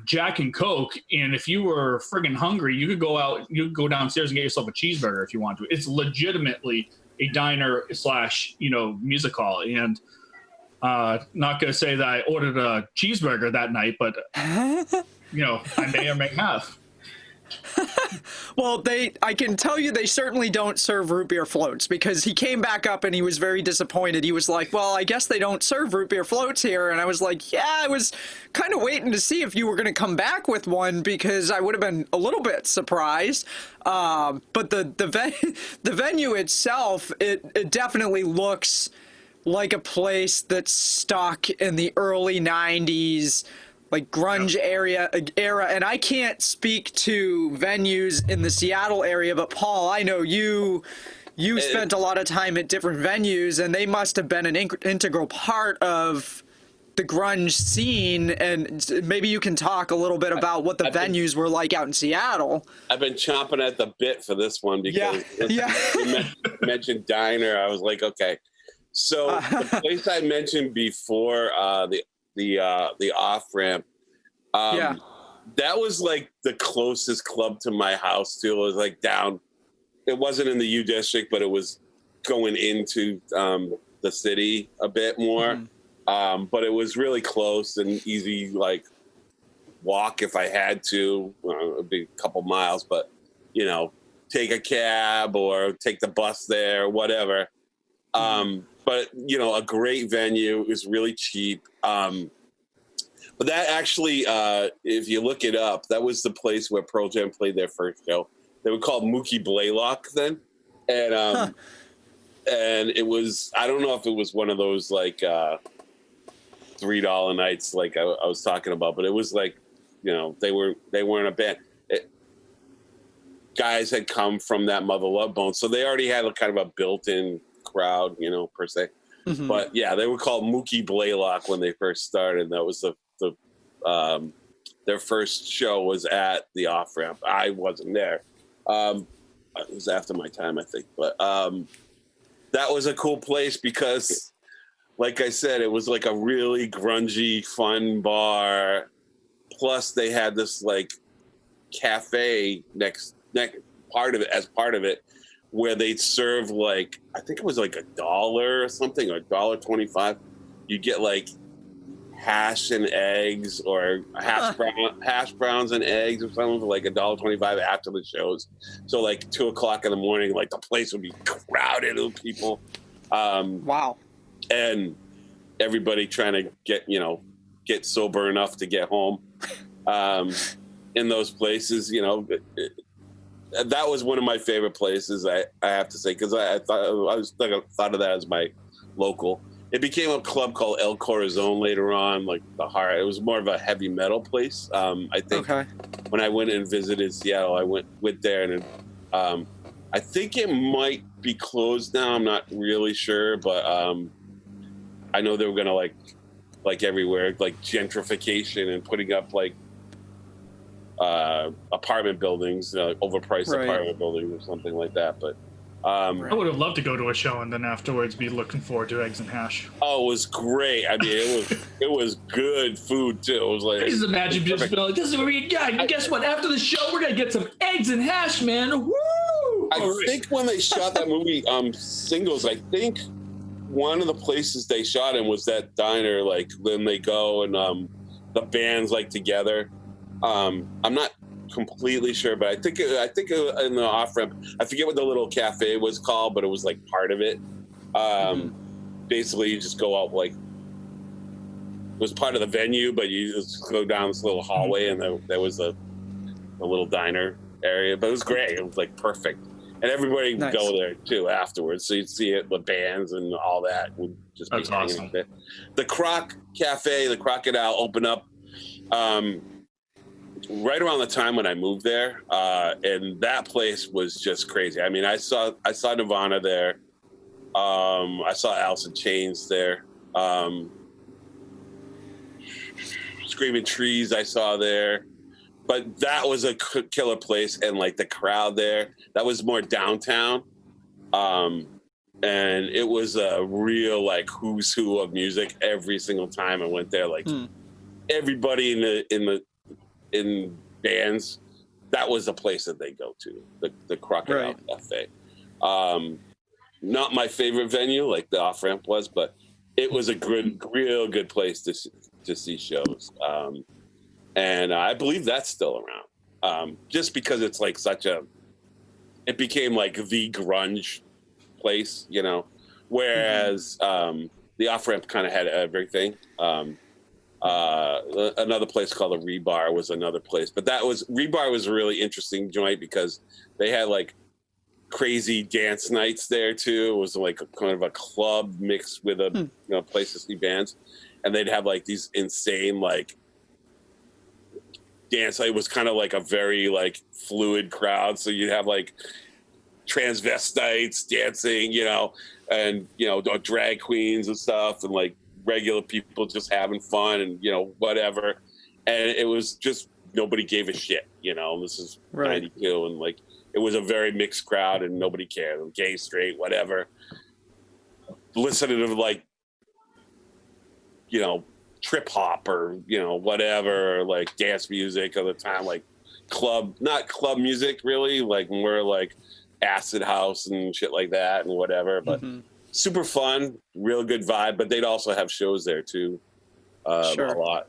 Jack and Coke, and if you were friggin' hungry, you could go downstairs and get yourself a cheeseburger if you want to. It's legitimately a diner / music hall. And not gonna say that I ordered a cheeseburger that night, but I may or may have. Well, I can tell you they certainly don't serve root beer floats, because he came back up and he was very disappointed. He was like, well, I guess they don't serve root beer floats here. And I was like, yeah, I was kind of waiting to see if you were going to come back with one, because I would have been a little bit surprised. But the venue itself, it definitely looks like a place that's stuck in the early 90s, like grunge era, and I can't speak to venues in the Seattle area, but Paul, I know you spent a lot of time at different venues, and they must have been an integral part of the grunge scene, and maybe you can talk a little bit about what the venues were like out in Seattle. I've been chomping at the bit for this one, because you mentioned diner. I was like, okay. So the place I mentioned before, the off ramp, that was like the closest club to my house too. It was like down. It wasn't in the U district, but it was going into the city a bit more. But it was really close and easy, like walk if I had to. It'd be a couple miles, but take a cab or take the bus there, whatever. But a great venue. It was really cheap. But that actually, if you look it up, that was the place where Pearl Jam played their first show. They were called Mookie Blaylock then, and it was, I don't know if it was one of those like $3 nights like I was talking about, but it was like, they weren't a band. Guys had come from that Mother Love Bone, so they already had a kind of a built-in crowd, per se. But yeah, they were called Mookie Blaylock when they first started. That was their first show was at the Off Ramp. I wasn't there. It was after my time, I think. But that was a cool place because, like I said, it was like a really grungy, fun bar. Plus, they had this like cafe next part of it, where they'd serve like, I think it was like $1 or something, or $1.25. You get like hash and eggs, or hash browns and eggs or something for like $1.25 after the shows. So like 2:00 in the morning, like the place would be crowded with people. Wow. And everybody trying to get sober enough to get home. In those places, that was one of my favorite places. I have to say, because I thought of that as my local. It became a club called El Corazon later on, like the heart. It was more of a heavy metal place. I think when I went and visited Seattle, I went there, and I think it might be closed now. I'm not really sure, but I know they were gonna like everywhere, like gentrification and putting up like apartment buildings, overpriced apartment buildings or something like that. But I would have loved to go to a show and then afterwards be looking forward to eggs and hash. Oh, it was great. I mean, it was good food too. It was like, just imagine just being like, this is what we got. Guess what? After the show, we're gonna get some eggs and hash, man. Woo! I think when they shot that movie, Singles, I think one of the places they shot in was that diner. Like when they go and the band's like together. I'm not completely sure, but I think in the Off Ramp, I forget what the little cafe was called, but it was like part of it. Basically, you just go out, like it was part of the venue, but you just go down this little hallway, and there was a little diner area. But it was great. It was like perfect, and everybody would go there too afterwards. So you'd see it, the bands and all that would just be hanging out there. The Croc Cafe, the Crocodile, opened up right around the time when I moved there, and that place was just crazy. I mean, I saw Nirvana there. I saw Alice in Chains there. Screaming Trees I saw there. But that was a killer place, and like the crowd there, that was more downtown. And it was a real like who's who of music every single time I went there. Like everybody in bands, that was the place that they go to, the Crocodile Cafe. Not my favorite venue like the Off Ramp was, but it was a real good place to see shows. And I believe that's still around, just because it's like it became like the grunge place, whereas the Off Ramp kind of had everything. Another place called the Rebar was another place, but Rebar was a really interesting joint because they had like crazy dance nights there too. It was like kind of a club mixed with a place to see bands, and they'd have like these insane like dance. It was kind of like a very like fluid crowd, so you'd have like transvestites dancing, and drag queens and stuff, and like regular people just having fun and whatever, and it was just nobody gave a shit. This is 92, and like it was a very mixed crowd and nobody cared, gay, straight, whatever, listening to like trip hop or whatever, like dance music of the time, like not club music really, like more like acid house and shit like that and whatever, but super fun, real good vibe. But they'd also have shows there too, a lot.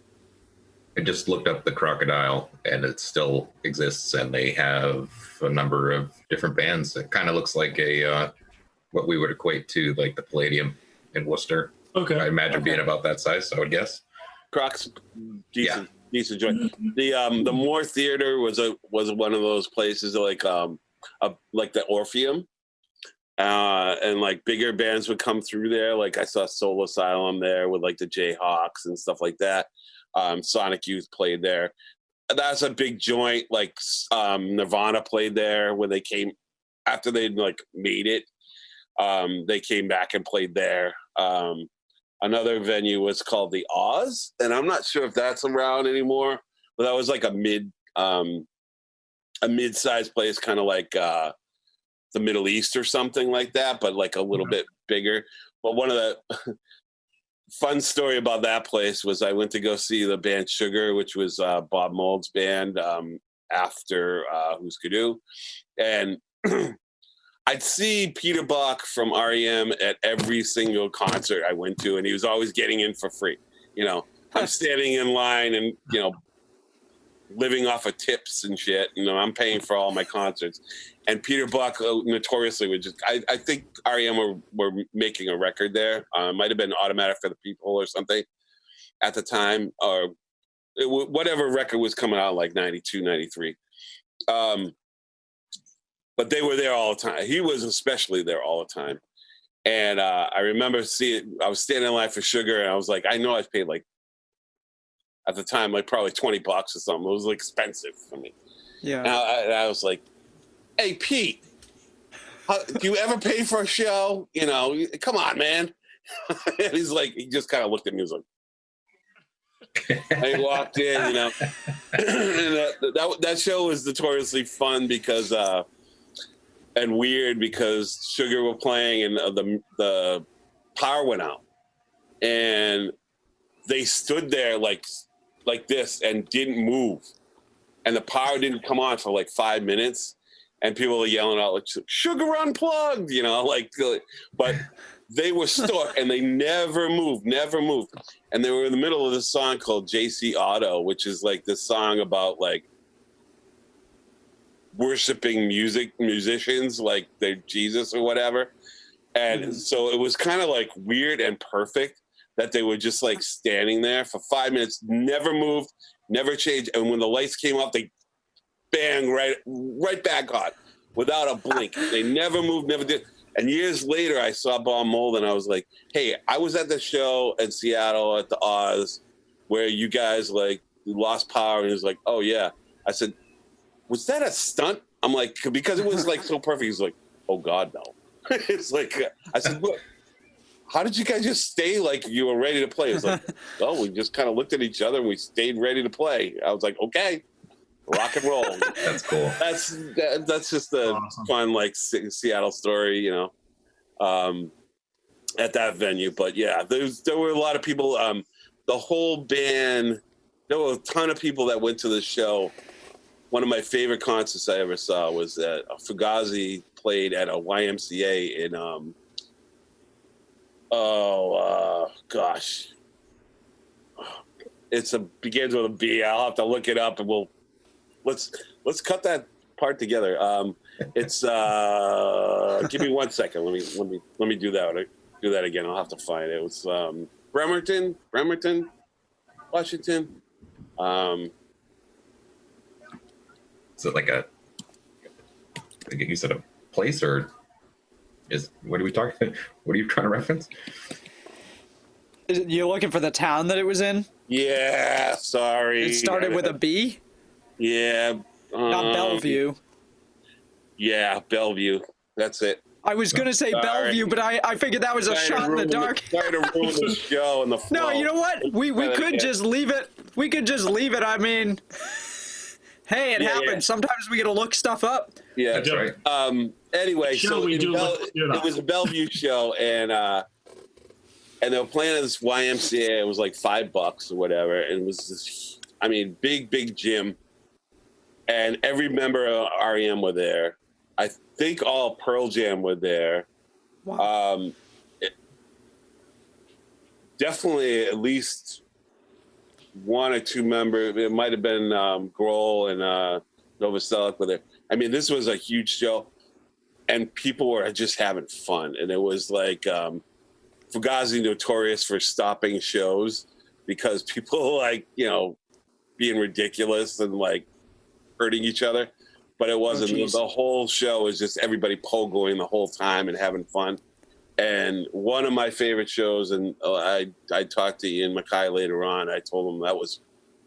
I just looked up the Crocodile, and it still exists, and they have a number of different bands. It kind of looks like a what we would equate to like the Palladium in Worcester. Okay, I imagine being about that size, I would guess. Croc's decent joint. The Moore Theater was one of those places like the Orpheum. And like bigger bands would come through there. Like I saw Soul Asylum there with like the Jayhawks and stuff like that. Sonic Youth played there. That's a big joint. Like Nirvana played there when they came after they'd like made it. They came back and played there. Another venue was called the Oz, and I'm not sure if that's around anymore, but that was like a mid-sized place, kind of like the Middle East or something like that, but like a little bit bigger. But one of the fun story about that place was I went to go see the band Sugar, which was Bob Mould's band, after Who's Kidoo, and I'd see Peter Buck from REM at every single concert I went to, and he was always getting in for free. You know, I'm standing in line and, you know, living off of tips and shit. You know, I'm paying for all my concerts. And Peter Buck notoriously would just, I think REM were making a record there. It might have been Automatic for the People or something at the time, or whatever record was coming out, like 92, 93. But they were there all the time. He was especially there all the time. And I remember I was standing in line for Sugar, and I was like, I know I paid like, at the time, like probably $20 or something. It was like expensive for me. Yeah. And I was like, hey, Pete, do you ever pay for a show? You know, come on, man. And he's like, he just kind of looked at me. He was like, and he walked in, you know. And that show was notoriously fun because, and weird because Sugar were playing and the power went out. And they stood there like this and didn't move. And the power didn't come on for like 5 minutes. And people were yelling out like, Sugar Unplugged, you know, like, but they were stuck and they never moved. And they were in the middle of this song called JC Auto, which is like this song about like worshiping musicians, like they're Jesus or whatever. And so it was kind of like weird and perfect that they were just like standing there for 5 minutes, never moved, never changed. And when the lights came off, they bang right back on without a blink. They never moved, never did. And years later, I saw Bob Mould, and I was like, hey, I was at the show in Seattle at the Oz where you guys like lost power. And he was like, oh yeah. I said, was that a stunt? I'm like, because it was like so perfect. He's like, oh God, no. It's like, I said, look, how did you guys just stay like you were ready to play? It's like, oh, we just kind of looked at each other and we stayed ready to play. I was like, okay, rock and roll. That's cool. That's just a fun like Seattle story, you know, at that venue. But yeah, there were a lot of people. The whole band, there were a ton of people that went to the show. One of my favorite concerts I ever saw was that Fugazi played at a YMCA in gosh, begins with a B. I'll have to look it up, and let's cut that part together. It's give me 1 second. Let me do that. Do that again. I'll have to find it. It was Bremerton, Washington. Is it like you said a place, or what are we talking? What are you trying to reference? You're looking for the town that it was in? Yeah, sorry. It started with a B? Yeah. Not Bellevue. Yeah, Bellevue. That's it. I was going to say Bellevue, but I figured that was a shot in the dark. Trying to ruin the show and the flow. No, you know what? We could just leave it. We could just leave it. I mean, hey, it happens. Yeah. Sometimes we got to look stuff up. Yeah, that's right. Anyway, so it was a Bellevue show, and they were playing at this YMCA. It was like $5 or whatever, and it was this, I mean, big gym, and every member of REM were there. I think all Pearl Jam were there. Wow. Definitely at least one or two members. It might have been Grohl and Novoselic were there. I mean, this was a huge show, and people were just having fun. And it was like Fugazi notorious for stopping shows because people like, you know, being ridiculous and like hurting each other. But it wasn't. The whole show was just everybody pogoing the whole time and having fun. And one of my favorite shows, and I talked to Ian Mackay later on. I told him that was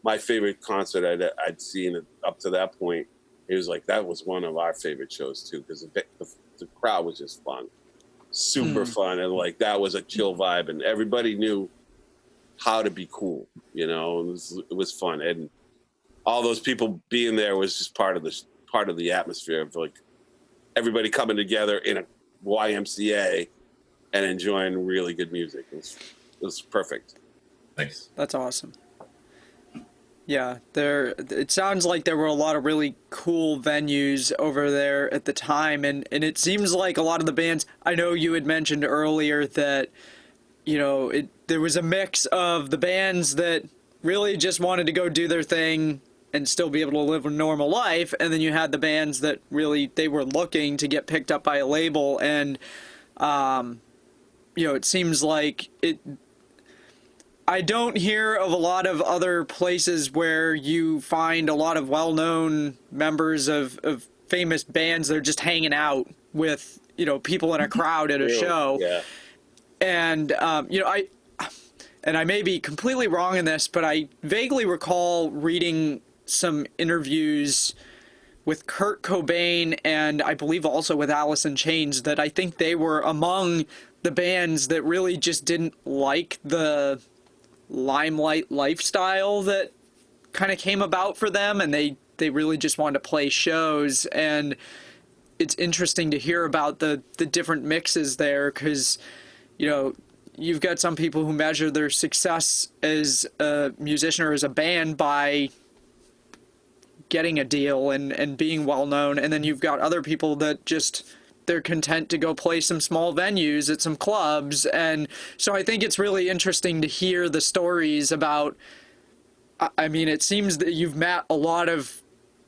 my favorite concert I'd seen up to that point. He was like, that was one of our favorite shows too, because the crowd was just fun. super fun, and like that was a chill vibe, and everybody knew how to be cool. You know, it was fun, and all those people being there was just part of the atmosphere of like everybody coming together in a YMCA and enjoying really good music. It was perfect. Nice. That's awesome. Yeah, it sounds like there were a lot of really cool venues over there at the time, and it seems like a lot of the bands, I know you had mentioned earlier that, you know, there was a mix of the bands that really just wanted to go do their thing and still be able to live a normal life, and then you had the bands that really, they were looking to get picked up by a label, and you know, it seems like I don't hear of a lot of other places where you find a lot of well-known members of famous bands that are just hanging out with, you know, people in a crowd at a show. Yeah. And, you know, I may be completely wrong in this, but I vaguely recall reading some interviews with Kurt Cobain and I believe also with Alice in Chains that I think they were among the bands that really just didn't like the limelight lifestyle that kind of came about for them, and they really just wanted to play shows. And it's interesting to hear about the different mixes there, because, you know, you've got some people who measure their success as a musician or as a band by getting a deal and being well known, and then you've got other people that just, they're content to go play some small venues at some clubs. And so I think it's really interesting to hear the stories about, I mean, it seems that you've met a lot of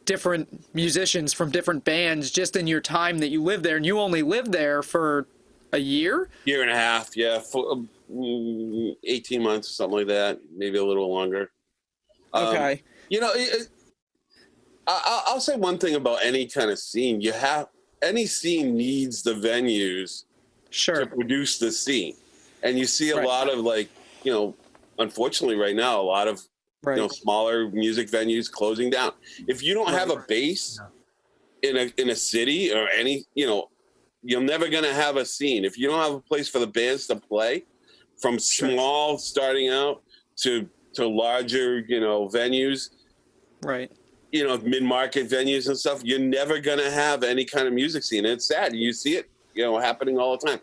different musicians from different bands just in your time that you lived there, and you only lived there for a year and a half. Yeah. 18 months, something like that. Maybe a little longer. Okay. You know, I'll say one thing about any kind of scene. Any scene needs the venues to produce the scene. And you see a lot of, like, you know, unfortunately right now, a lot of, you know, smaller music venues closing down. If you don't have a base in a city or any, you know, you're never going to have a scene. If you don't have a place for the bands to play, from small starting out to larger, you know, venues. Right. You know, mid-market venues and stuff, you're never going to have any kind of music scene. It's sad. You see it, you know, happening all the time.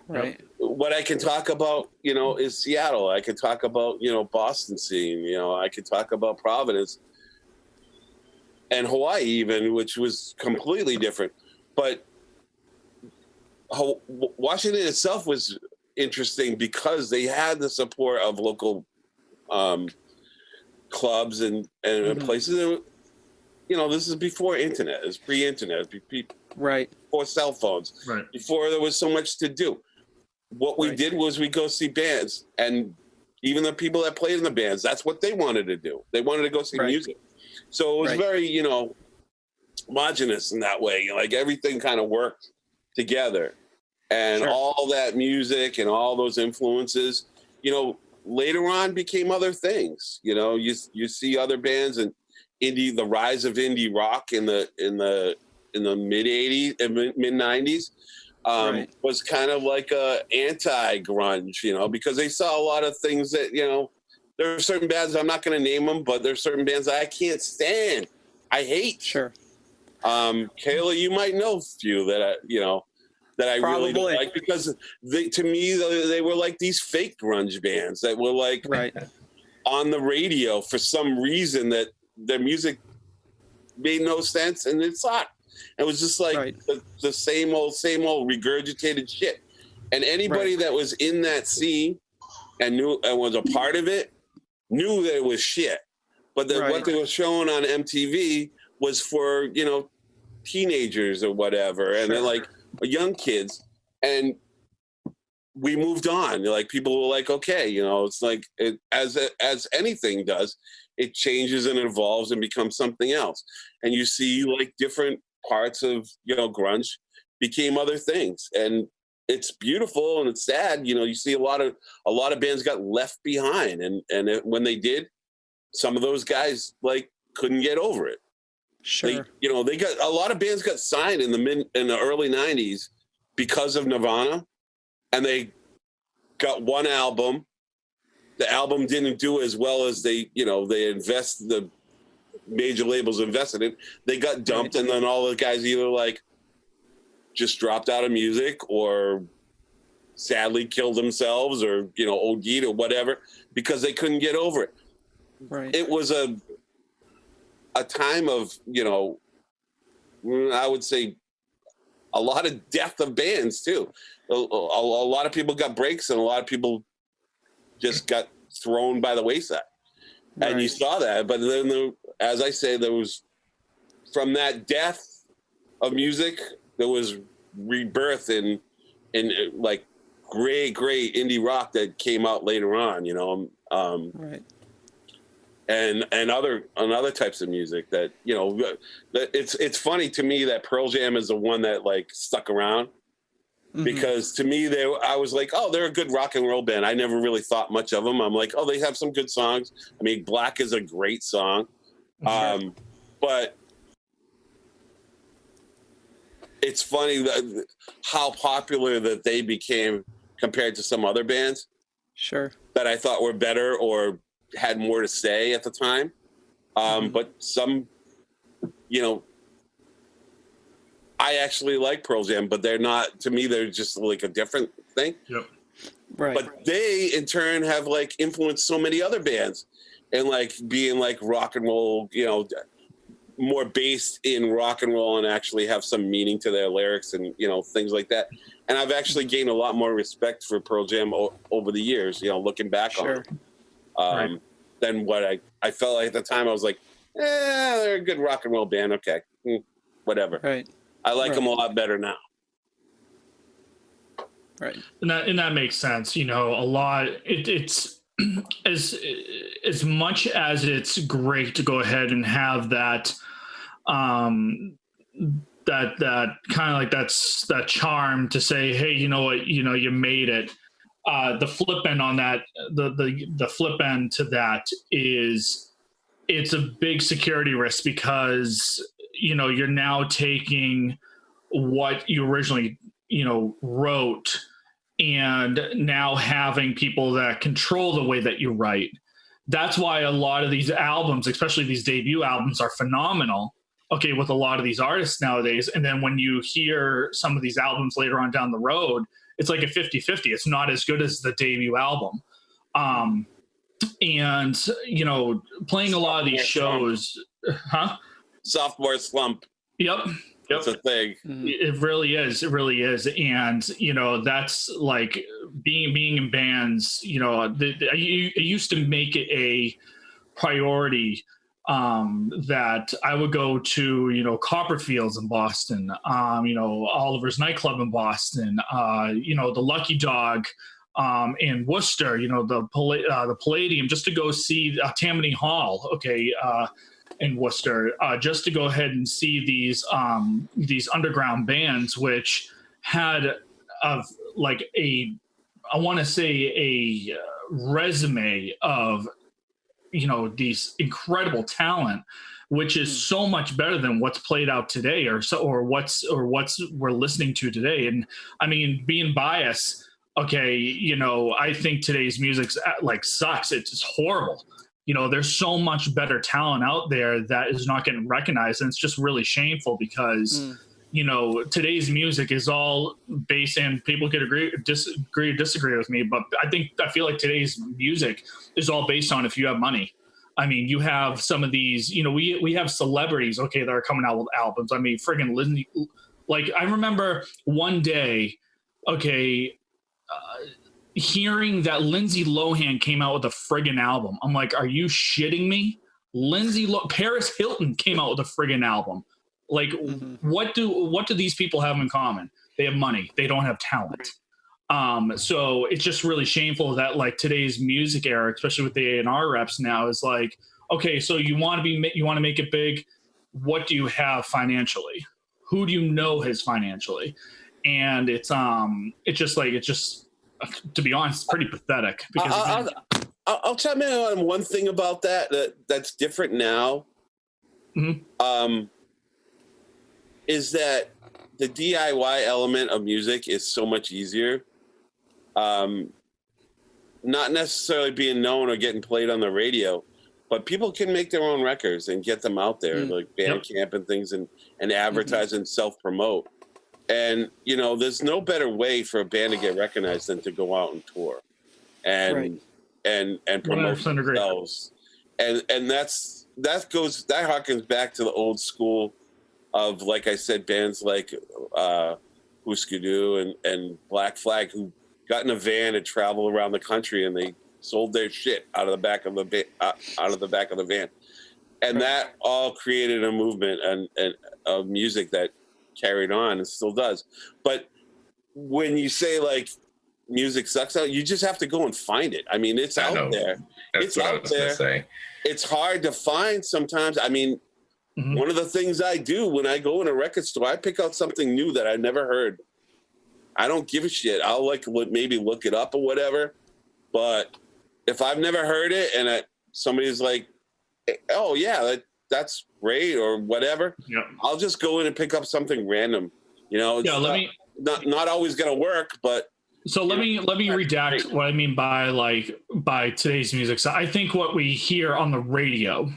Right. What I can talk about, you know, is Seattle. I could talk about, you know, Boston scene. You know, I could talk about Providence and Hawaii even, which was completely different. But Washington itself was interesting because they had the support of local clubs and places. And, you know, this is before internet. It's pre-internet. Before cell phones. Right. Before there was so much to do. What we did was we go see bands, and even the people that played in the bands, that's what they wanted to do. They wanted to go see music. So it was very, you know, homogenous in that way. Like everything kind of worked together, and all that music and all those influences, you know, later on became other things. You know, you see other bands and the rise of indie rock in the mid 80s and mid 90s was kind of like a anti-grunge, you know, because they saw a lot of things that, you know, there are certain bands, I'm not going to name them, but there's certain bands that I can't stand. I hate. Sure. Kayla, you might know a few that I really don't like, because to me they were like these fake grunge bands that were like on the radio for some reason that their music made no sense, and it's not. It was just like the same old regurgitated shit. And anybody that was in that scene and knew and was a part of it knew that it was shit. But what they were showing on MTV was for, you know, teenagers or whatever, and they're like young kids. And we moved on. Like people were like, okay, you know, it's like as anything does, it changes and evolves and becomes something else. And you see like different parts of, you know, grunge became other things, and it's beautiful and it's sad. You know, you see a lot of bands got left behind, and when they did, some of those guys like couldn't get over it. Sure. They got a lot of bands got signed in the early 90s because of Nirvana, and they got one album. The album didn't do as well as the major labels invested in. They got dumped, and then all the guys either like just dropped out of music or sadly killed themselves or OD'd or whatever because they couldn't get over it. Right. It was a time of I would say a lot of death of bands too. A lot of people got breaks, and a lot of people just got thrown by the wayside. Right. And you saw that. But then, as I say, there was, from that death of music, there was rebirth in like great indie rock that came out later on, right. And other types of music that, it's funny to me that Pearl Jam is the one that like stuck around. Because to me, I was like, oh, they're a good rock and roll band. I never really thought much of them. I'm like, oh, they have some good songs. I mean, Black is a great song. But it's funny how popular that they became compared to some other bands. Sure. That I thought were better or had more to say at the time. But some, I actually like Pearl Jam, but they're not, to me, they're just like a different thing. Yep. Right. But they, in turn, have like influenced so many other bands and like being like rock and roll, more based in rock and roll and actually have some meaning to their lyrics and, things like that. And I've actually gained a lot more respect for Pearl Jam over the years, looking back on it. Than what I felt like at the time. I was like, they're a good rock and roll band. Okay. Whatever. Right. I like them a lot better now. Right. And that makes sense. A lot, it's as much as it's great to go ahead and have that, that kind of like that charm to say, hey, you know what, you made it. The flip end on that, the flip end to that is it's a big security risk because, you're now taking what you originally, wrote and now having people that control the way that you write. That's why a lot of these albums, especially these debut albums, are phenomenal. Okay, with a lot of these artists nowadays. And then when you hear some of these albums later on down the road, it's like a 50-50. It's not as good as the debut album. And, playing a lot of these shows, Sophomore slump. Yep. That's a thing. It really is. It really is. And, that's like being in bands, it used to make it a priority that I would go to, Copperfields in Boston, Oliver's nightclub in Boston, the Lucky Dog in Worcester, the Palladium, just to go see Tammany Hall. Okay. In Worcester, just to go ahead and see these underground bands, which had I want to say a resume of these incredible talent, which is so much better than what's played out today, or what's we're listening to today. And I mean, being biased, okay, I think today's music's like sucks. It's just horrible. There's so much better talent out there that is not getting recognized. And it's just really shameful because, today's music is all based, and people could disagree with me, but I feel like today's music is all based on if you have money. I mean, you have some of these, we have celebrities, okay, that are coming out with albums. I mean, friggin' Lindsay, like I remember one day, okay, hearing that Lindsay Lohan came out with a friggin' album. I'm like, are you shitting me? Paris Hilton came out with a friggin' album. Like, what do these people have in common? They have money. They don't have talent. So it's just really shameful that like today's music era, especially with the A&R reps now, is like, okay, so you want to make it big. What do you have financially? Who do you know has financially? And it's just to be honest, pretty pathetic. Because I'll chime in on one thing about that's different now. Is that the DIY element of music is so much easier. Not necessarily being known or getting played on the radio, but people can make their own records and get them out there, like Bandcamp and things, and advertise and self-promote. And, you know, there's no better way for a band to get recognized than to go out and tour and promote themselves. And that harkens back to the old school of, like I said, bands like Husker Du and Black Flag, who got in a van and traveled around the country, and they sold their shit out of the back of the van, and that all created a movement and of music that carried on and still does. But when you say like music sucks out, you just have to go and find it. I mean, it's out there. It's out there. It's hard to find sometimes. I mean, one of the things I do when I go in a record store, I pick out something new that I never heard. I don't give a shit. I'll maybe look it up or whatever. But if I've never heard it and somebody's like, oh yeah, that's great or whatever, I'll just go in and pick up something random. You know, it's not always going to work, but. So let me redact what I mean by today's music. So I think what we hear on the radio,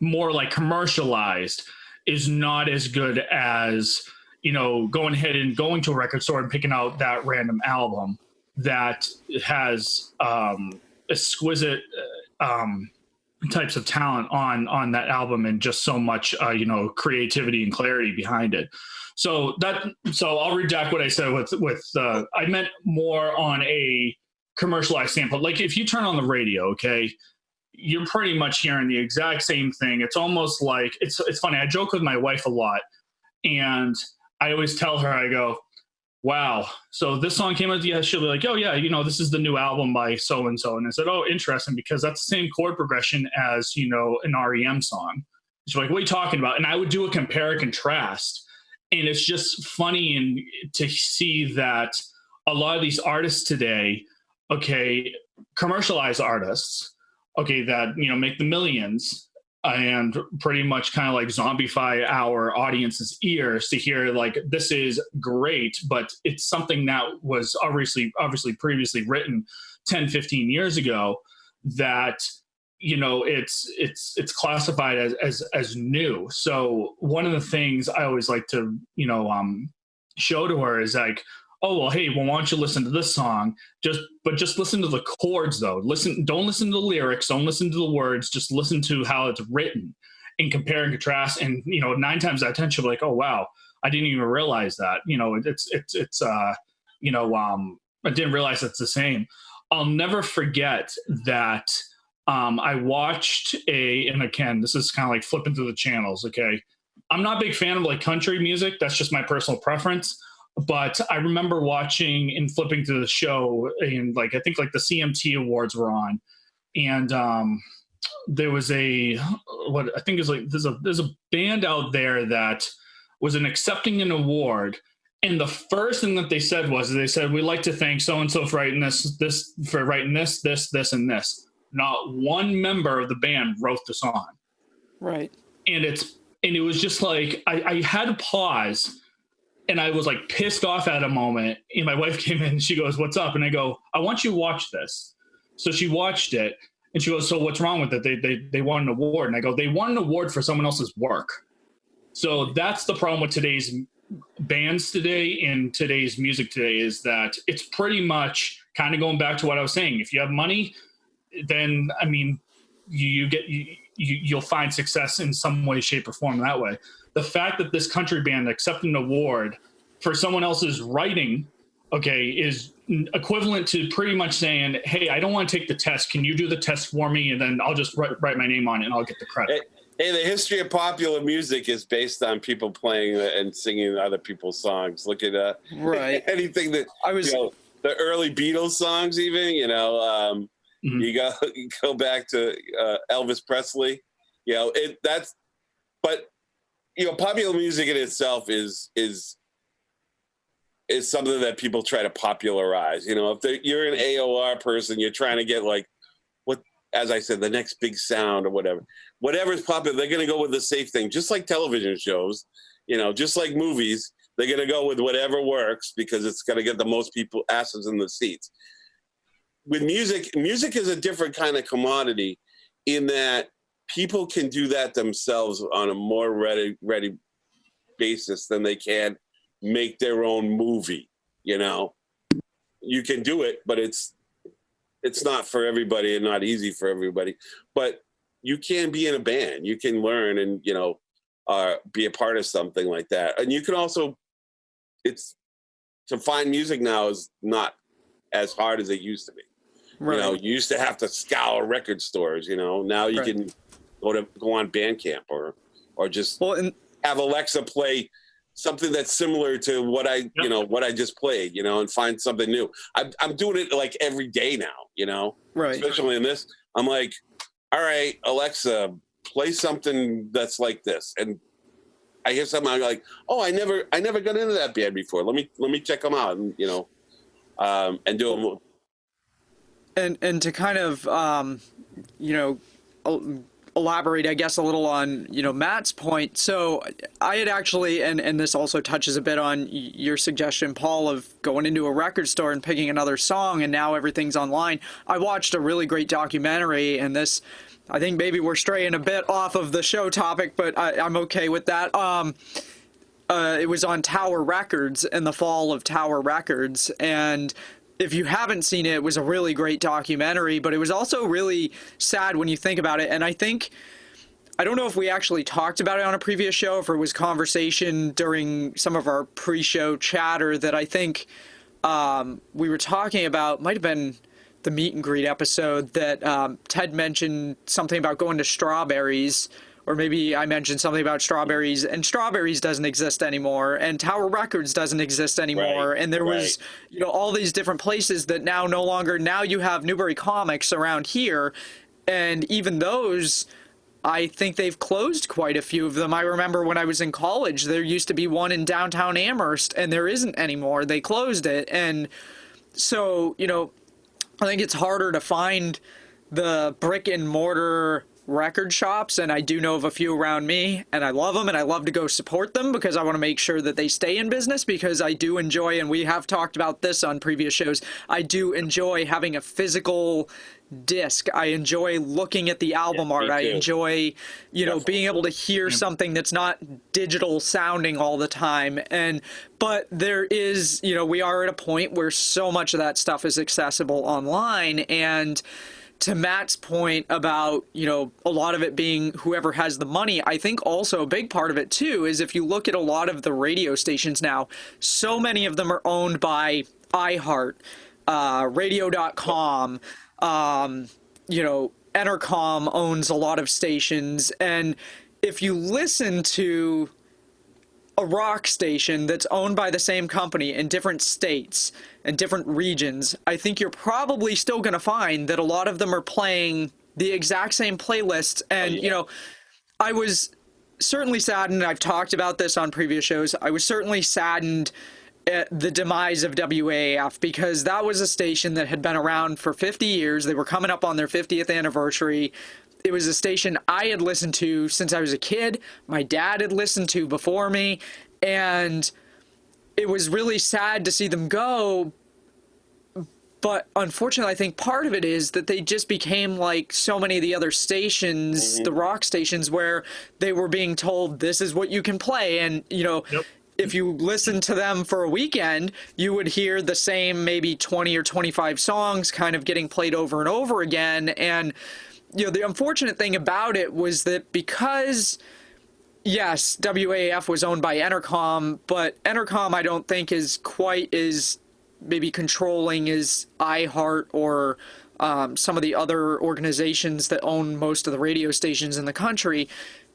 more like commercialized, is not as good as, you know, going ahead and going to a record store and picking out that random album that has exquisite types of talent on that album, and just so much you know, creativity and clarity behind it. So I'll redact what I said with I meant more on a commercialized standpoint. Like if you turn on the radio, okay, you're pretty much hearing the exact same thing. It's almost like it's funny. I joke with my wife a lot, and I always tell her, I go, wow, so this song came out, yeah, she'll be like, oh yeah, you know, this is the new album by so-and-so. And I said, oh, interesting, because that's the same chord progression as, you know, an REM song. She's like, what are you talking about? And I would do a compare and contrast. And it's just funny to see that a lot of these artists today, okay, commercialized artists, okay, that, you know, make the millions, and pretty much kind of like zombify our audience's ears to hear like, this is great, but it's something that was obviously previously written 10, 15 years ago, that, you know, it's classified as new. So one of the things I always like to, you know, show to her is like, oh, well, hey, well, why don't you listen to this song? Just listen to the chords, though. Don't listen to the lyrics. Don't listen to the words. Just listen to how it's written and compare and contrast. And, you know, 9 times out of 10, she'll be like, oh, wow, I didn't even realize that. You know, you know, I didn't realize it's the same. I'll never forget that I watched and again, this is kind of like flipping through the channels, okay? I'm not a big fan of like country music. That's just my personal preference. But I remember watching and flipping through the show, and like I think like the CMT Awards were on, and there was what I think is like there's a band out there that was accepting an award, and the first thing that they said we'd like to thank so and so for writing this, and this. Not one member of the band wrote the song, right? And it was just like I had to pause. And I was like pissed off at a moment. And my wife came in and she goes, what's up? And I go, I want you to watch this. So she watched it and she goes, so what's wrong with it? They won an award. And I go, they won an award for someone else's work. So that's the problem with today's bands today and today's music today, is that it's pretty much kind of going back to what I was saying. If you have money, then, I mean, you'll find success in some way, shape, or form that way. The fact that this country band accepted an award for someone else's writing, okay, is equivalent to pretty much saying, hey, I don't want to take the test. Can you do the test for me? And then I'll just write my name on it and I'll get the credit. Hey, the history of popular music is based on people playing and singing other people's songs. Look at right. anything that you know, the early Beatles songs, even, you know, you go back to Elvis Presley, you know, but you know, popular music in itself is something that people try to popularize. You know, if you're an AOR person, you're trying to get like what, as I said, the next big sound or whatever. Whatever's popular, they're going to go with the safe thing. Just like television shows, you know, just like movies, They're going to go with whatever works because it's going to get the most people asses in the seats. With music is a different kind of commodity in that people can do that themselves on a more ready basis than they can make their own movie. You know, you can do it, but it's not for everybody and not easy for everybody. But you can be in a band, you can learn and, you know, be a part of something like that. And you can also, to find music now is not as hard as it used to be. Right. You know, you used to have to scour record stores, you know, now you can go on Bandcamp or just have Alexa play something that's similar to what I just played, you know, and find something new. I'm doing it like every day now, you know, especially in this. I'm like, all right, Alexa, play something that's like this. And I hear something, I'm like, oh, I never got into that band before. Let me check them out, and, you know, and do them. And to kind of, you know, elaborate, I guess, a little on, you know, Matt's point. So I had actually, and this also touches a bit on your suggestion, Paul, of going into a record store and picking another song, and now everything's online. I watched a really great documentary, and this, I think maybe we're straying a bit off of the show topic, but I'm okay with that. It was on Tower Records and the fall of Tower Records, and if you haven't seen it, it was a really great documentary, but it was also really sad when you think about it. And I don't know if we actually talked about it on a previous show, if it was conversation during some of our pre-show chatter that I think we were talking about, might have been the meet and greet episode that Ted mentioned something about going to Strawberries, or maybe I mentioned something about Strawberries, and Strawberries doesn't exist anymore, and Tower Records doesn't exist anymore, and there was, you know, all these different places that now no longer. Now you have Newbury Comics around here, and even those, I think they've closed quite a few of them. I remember when I was in college, there used to be one in downtown Amherst, and there isn't anymore. They closed it, and so, you know, I think it's harder to find the brick and mortar record shops, and I do know of a few around me, and I love them, and I love to go support them because I want to make sure that they stay in business, because I do enjoy, and we have talked about this on previous shows, I do enjoy having a physical disc. I enjoy looking at the album art. I enjoy, you know, being able to hear something that's not digital sounding all the time. But there is, you know, we are at a point where so much of that stuff is accessible online, and to Matt's point about, you know, a lot of it being whoever has the money, I think also a big part of it too is if you look at a lot of the radio stations now, so many of them are owned by iHeart, radio.com, you know, Entercom owns a lot of stations, and if you listen to a rock station that's owned by the same company in different states and different regions, I think you're probably still going to find that a lot of them are playing the exact same playlists. And, you know, I was certainly saddened, I've talked about this on previous shows, I was certainly saddened at the demise of WAAF, because that was a station that had been around for 50 years. They were coming up on their 50th anniversary. It was a station I had listened to since I was a kid. My dad had listened to before me, and it was really sad to see them go. But unfortunately, I think part of it is that they just became like so many of the other stations, the rock stations, where they were being told, this is what you can play. And, you know, if you listen to them for a weekend, you would hear the same maybe 20 or 25 songs kind of getting played over and over again. And, you know, the unfortunate thing about it was that because, yes, WAAF was owned by Entercom, but Entercom I don't think is quite as maybe controlling as iHeart or some of the other organizations that own most of the radio stations in the country.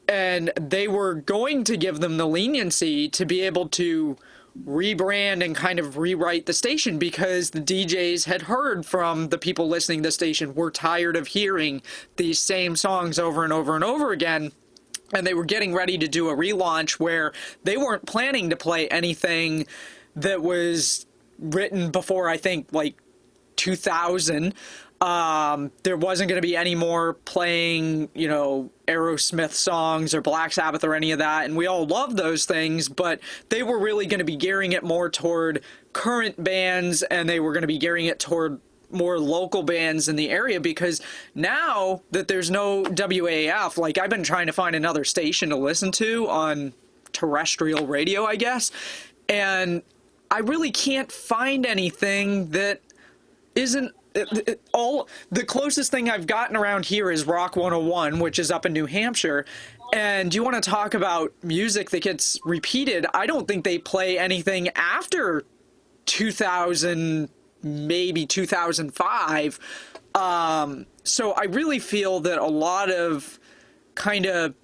And they were going to give them the leniency to be able to rebrand and kind of rewrite the station, because the DJs had heard from the people listening to the station, were tired of hearing these same songs over and over and over again. And they were getting ready to do a relaunch where they weren't planning to play anything that was written before, I think, like 2000. There wasn't going to be any more playing, you know, Aerosmith songs or Black Sabbath or any of that. And we all love those things, but they were really going to be gearing it more toward current bands, and they were going to be gearing it toward more local bands in the area, because now that there's no WAF, like, I've been trying to find another station to listen to on terrestrial radio, I guess, and I really can't find anything that isn't all. The closest thing I've gotten around here is Rock 101, which is up in New Hampshire. And you want to talk about music that gets repeated? I don't think they play anything after 2000, maybe 2005. So I really feel that a lot of kind of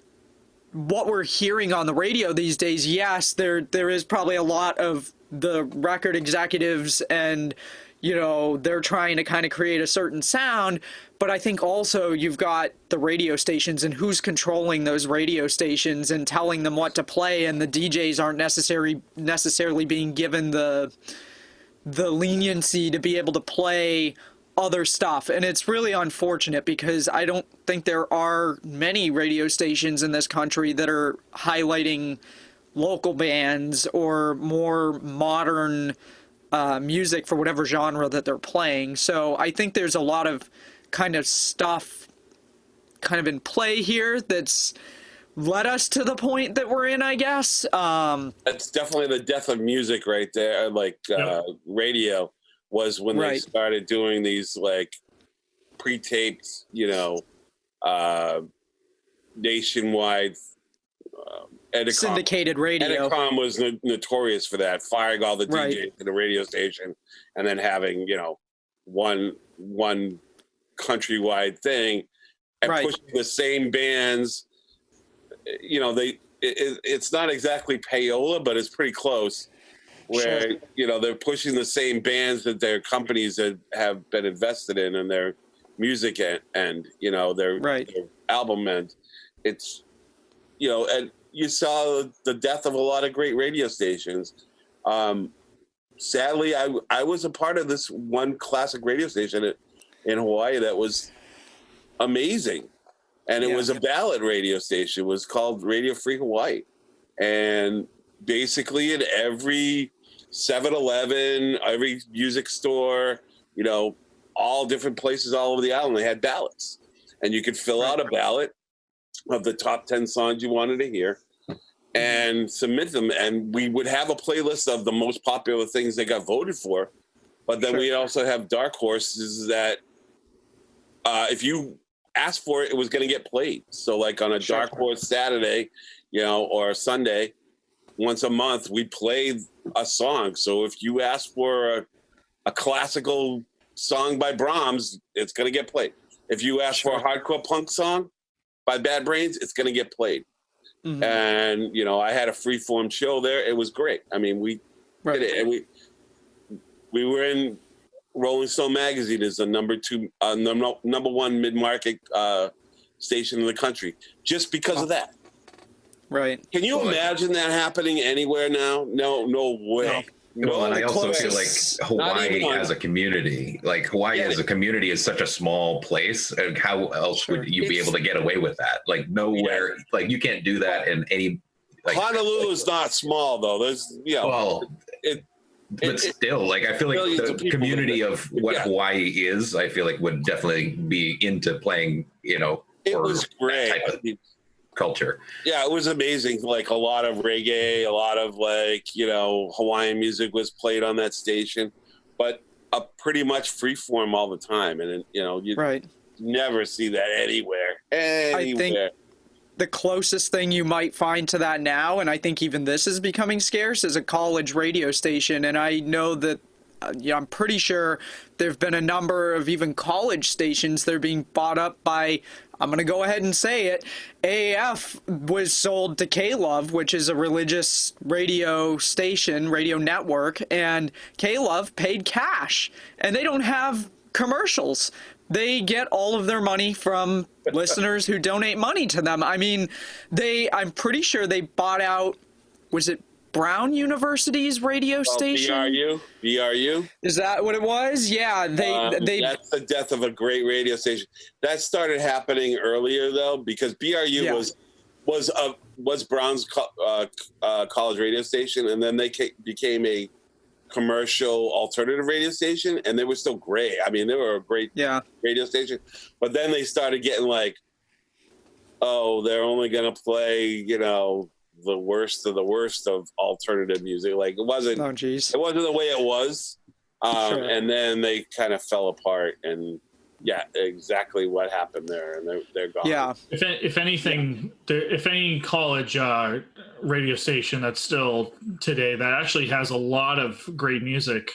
what we're hearing on the radio these days, yes, there is probably a lot of the record executives, and you know, they're trying to kind of create a certain sound, but I think also you've got the radio stations and who's controlling those radio stations and telling them what to play, and the DJs aren't necessarily being given the leniency to be able to play other stuff. And it's really unfortunate, because I don't think there are many radio stations in this country that are highlighting local bands or more modern music for whatever genre that they're playing. So I think there's a lot of kind of stuff kind of in play here that's led us to the point that we're in, I guess. That's definitely the death of music right there. Like radio was when they started doing these like pre-taped, you know, nationwide Edicom. Syndicated radio. Edicom was notorious for that, firing all the DJs to the radio station and then having, you know, one countrywide thing and pushing the same bands. You know, it's not exactly payola, but it's pretty close, where, you know, they're pushing the same bands that their companies have been invested in their music and, you know, their album end. It's, you know, and you saw the death of a lot of great radio stations. Sadly, I was a part of this one classic radio station in Hawaii that was amazing. And it was a ballad radio station. It was called Radio Free Hawaii. And basically in every 7-Eleven, every music store, you know, all different places all over the island, they had ballots. And you could fill out a ballot of the top 10 songs you wanted to hear and submit them. And we would have a playlist of the most popular things that got voted for. But then we also have dark horses that if you asked for it, it was going to get played. So like on a dark horse Saturday, you know, or Sunday, once a month, we played a song. So if you asked for a classical song by Brahms, it's going to get played. If you ask for a hardcore punk song by Bad Brains, it's going to get played. Mm-hmm. And, you know, I had a free-form show there. It was great. I mean, we did it. And we were in Rolling Stone magazine as the number one mid-market station in the country, just because of that. Right. Can you imagine that happening anywhere now? No way. No. Well, and I also feel like Hawaii as a community, as a community is such a small place. And how else would you be able to get away with that? Like nowhere, like you can't do that in any. Like, Honolulu is not small though. There's, you know, but still, like I feel like the community of what Hawaii is, I feel like would definitely be into playing, you know, it was great. Type of culture. Yeah, it was amazing. Like a lot of reggae, a lot of like, you know, Hawaiian music was played on that station, but pretty much free form all the time. And, you know, you never see that anywhere. I think the closest thing you might find to that now, and I think even this is becoming scarce, is a college radio station. And I know that I'm pretty sure there have been a number of even college stations that are being bought up by, I'm going to go ahead and say it, AAF was sold to K-Love, which is a religious radio station, radio network, and K-Love paid cash. And they don't have commercials. They get all of their money from listeners who donate money to them. I mean, I'm pretty sure they bought out, was it Brown University's radio station. BRU. Is that what it was? Yeah, they. That's the death of a great radio station. That started happening earlier though, because BRU was Brown's college radio station, and then they became a commercial alternative radio station, and they were still great. I mean, they were a great radio station, but then they started getting like, oh, they're only going to play, you know, the worst of the worst of alternative music. Like it wasn't the way it was. And then they kind of fell apart, and exactly what happened there, and they're gone. Yeah. If anything, if any college radio station that's still today that actually has a lot of great music,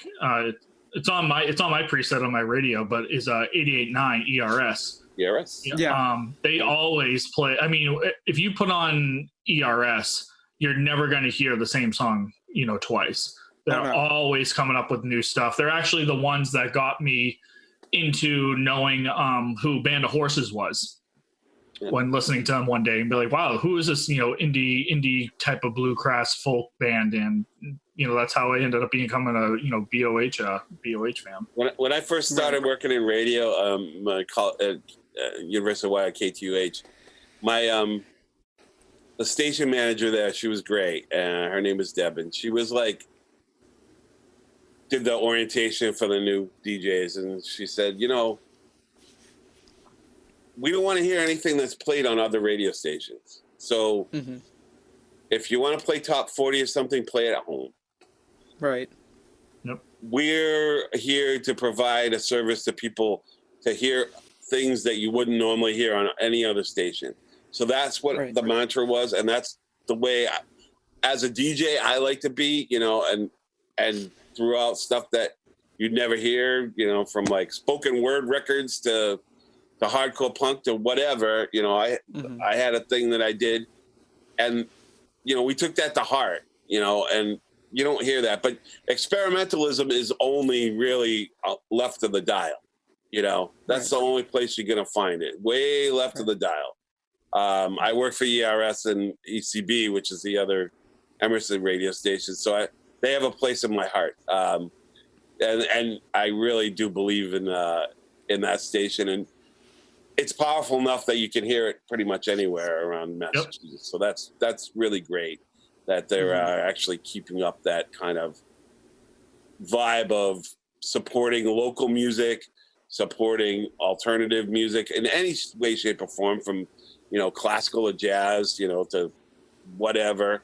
it's on my preset on my radio, but is 88.9 ERS. ERS? Yeah. They always play. I mean, if you put on ERS, you're never going to hear the same song, you know, twice. They're always coming up with new stuff. They're actually the ones that got me into knowing who Band of Horses was when listening to them one day, and be like, wow, who is this, you know, indie type of bluegrass folk band? And, you know, that's how I ended up becoming a, you know, BOH fan. When I first started working in radio, at University of Hawaii, KTUH, the station manager there, she was great. Her name is Deb, and she was like, did the orientation for the new DJs, and she said, you know, we don't want to hear anything that's played on other radio stations. So if you want to play top 40 or something, play it at home. Right. Yep. We're here to provide a service to people to hear things that you wouldn't normally hear on any other station. So that's what the mantra was, and that's the way, as a DJ, I like to be, you know, and throughout stuff that you'd never hear, you know, from like spoken word records to hardcore punk to whatever, you know, I had a thing that I did, and, you know, we took that to heart, you know, and you don't hear that, but experimentalism is only really left of the dial, you know, that's the only place you're going to find it, way left of the dial. I work for ERS and ECB, which is the other Emerson radio station. So they have a place in my heart. And I really do believe in that station, and it's powerful enough that you can hear it pretty much anywhere around Massachusetts. So that's really great that they're actually keeping up that kind of vibe of supporting local music, supporting alternative music in any way, shape, or form, from, you know, classical or jazz, you know, to whatever,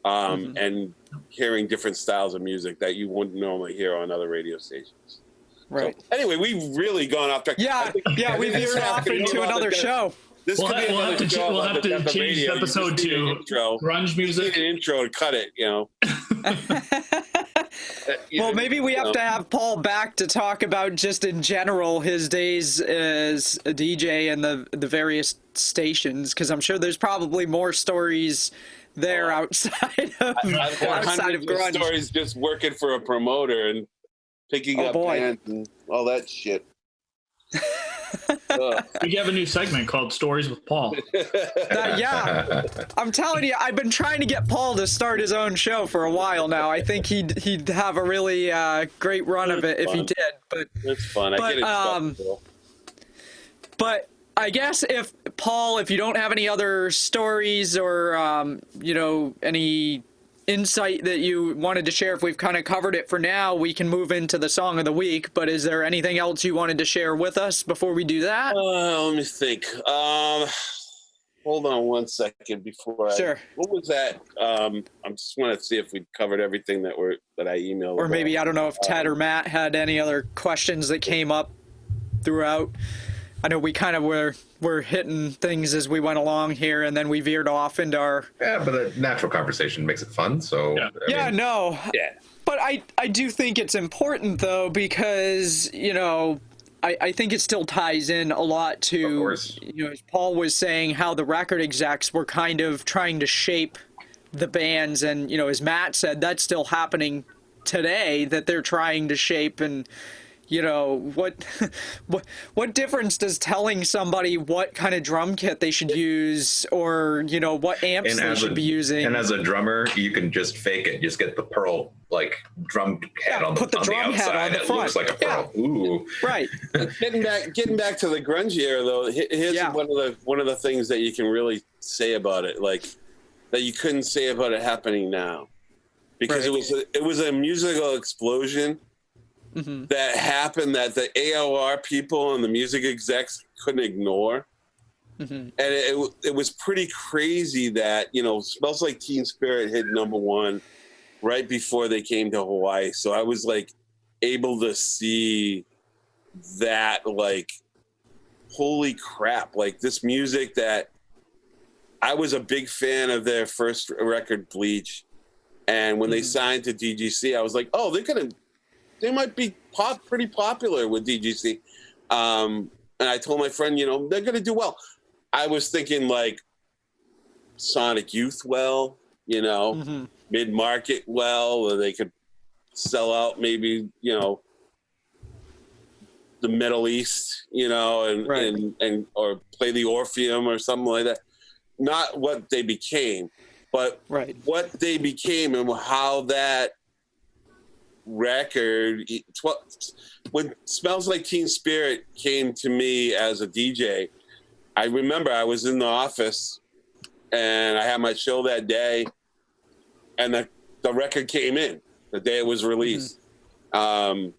and hearing different styles of music that you wouldn't normally hear on other radio stations. Right. So, anyway, we've really gone off track. Yeah, we've veered off into another show. We'll have to change the episode to grunge music. An intro to cut it, you know. Well, maybe we have to have Paul back to talk about just in general his days as a DJ and the various stations, because I'm sure there's probably more stories there outside of grunge. Stories just working for a promoter and picking up bands and all that shit. We have a new segment called Stories with Paul. Yeah, I'm telling you, I've been trying to get Paul to start his own show for a while now. I think he'd have a really great run of it if he did. But it's fun. I get it. But I guess if you don't have any other stories or you know, any insight that you wanted to share, if we've kind of covered it for now, we can move into the song of the week. But is there anything else you wanted to share with us before we do that? Let me think. Hold on one second before Sure. What was that? I just want to see if we covered everything that I emailed. Or maybe, I don't know if Ted or Matt had any other questions that came up throughout. I know we kind of were hitting things as we went along here, and then we veered off into our... Yeah, but a natural conversation makes it fun, so... Yeah, But I do think it's important, though, because, you know, I think it still ties in a lot to, you know, as Paul was saying, how the record execs were kind of trying to shape the bands, and, you know, as Matt said, that's still happening today, that they're trying to shape and... You know, what difference does telling somebody what kind of drum kit they should use, or, you know, what amps they should be using? And as a drummer, you can just fake it. Just get the pearl, like, drum hat on the outside. Put the drum hat on the front. It looks like a pearl. Yeah. Ooh. Right. Getting back to the grunge era, though, here's one of the things that you can really say about it, like, that you couldn't say about it happening now. Because it was a musical explosion that happened that the AOR people and the music execs couldn't ignore. And it was pretty crazy that, you know, Smells Like Teen Spirit hit #1 right before they came to Hawaii. So I was, like, able to see that, like, holy crap, like, this music that I was a big fan of their first record, Bleach. And when they signed to DGC, I was like, oh, they might be pretty popular with DGC. And I told my friend, you know, they're going to do well. I was thinking, like, Sonic Youth well, you know, mid-market well, where they could sell out maybe, you know, the Middle East, you know, and or play the Orpheum or something like that. Not what they became, but what they became and how that record, when Smells Like Teen Spirit came to me as a DJ, I remember I was in the office and I had my show that day, and the record came in the day it was released. And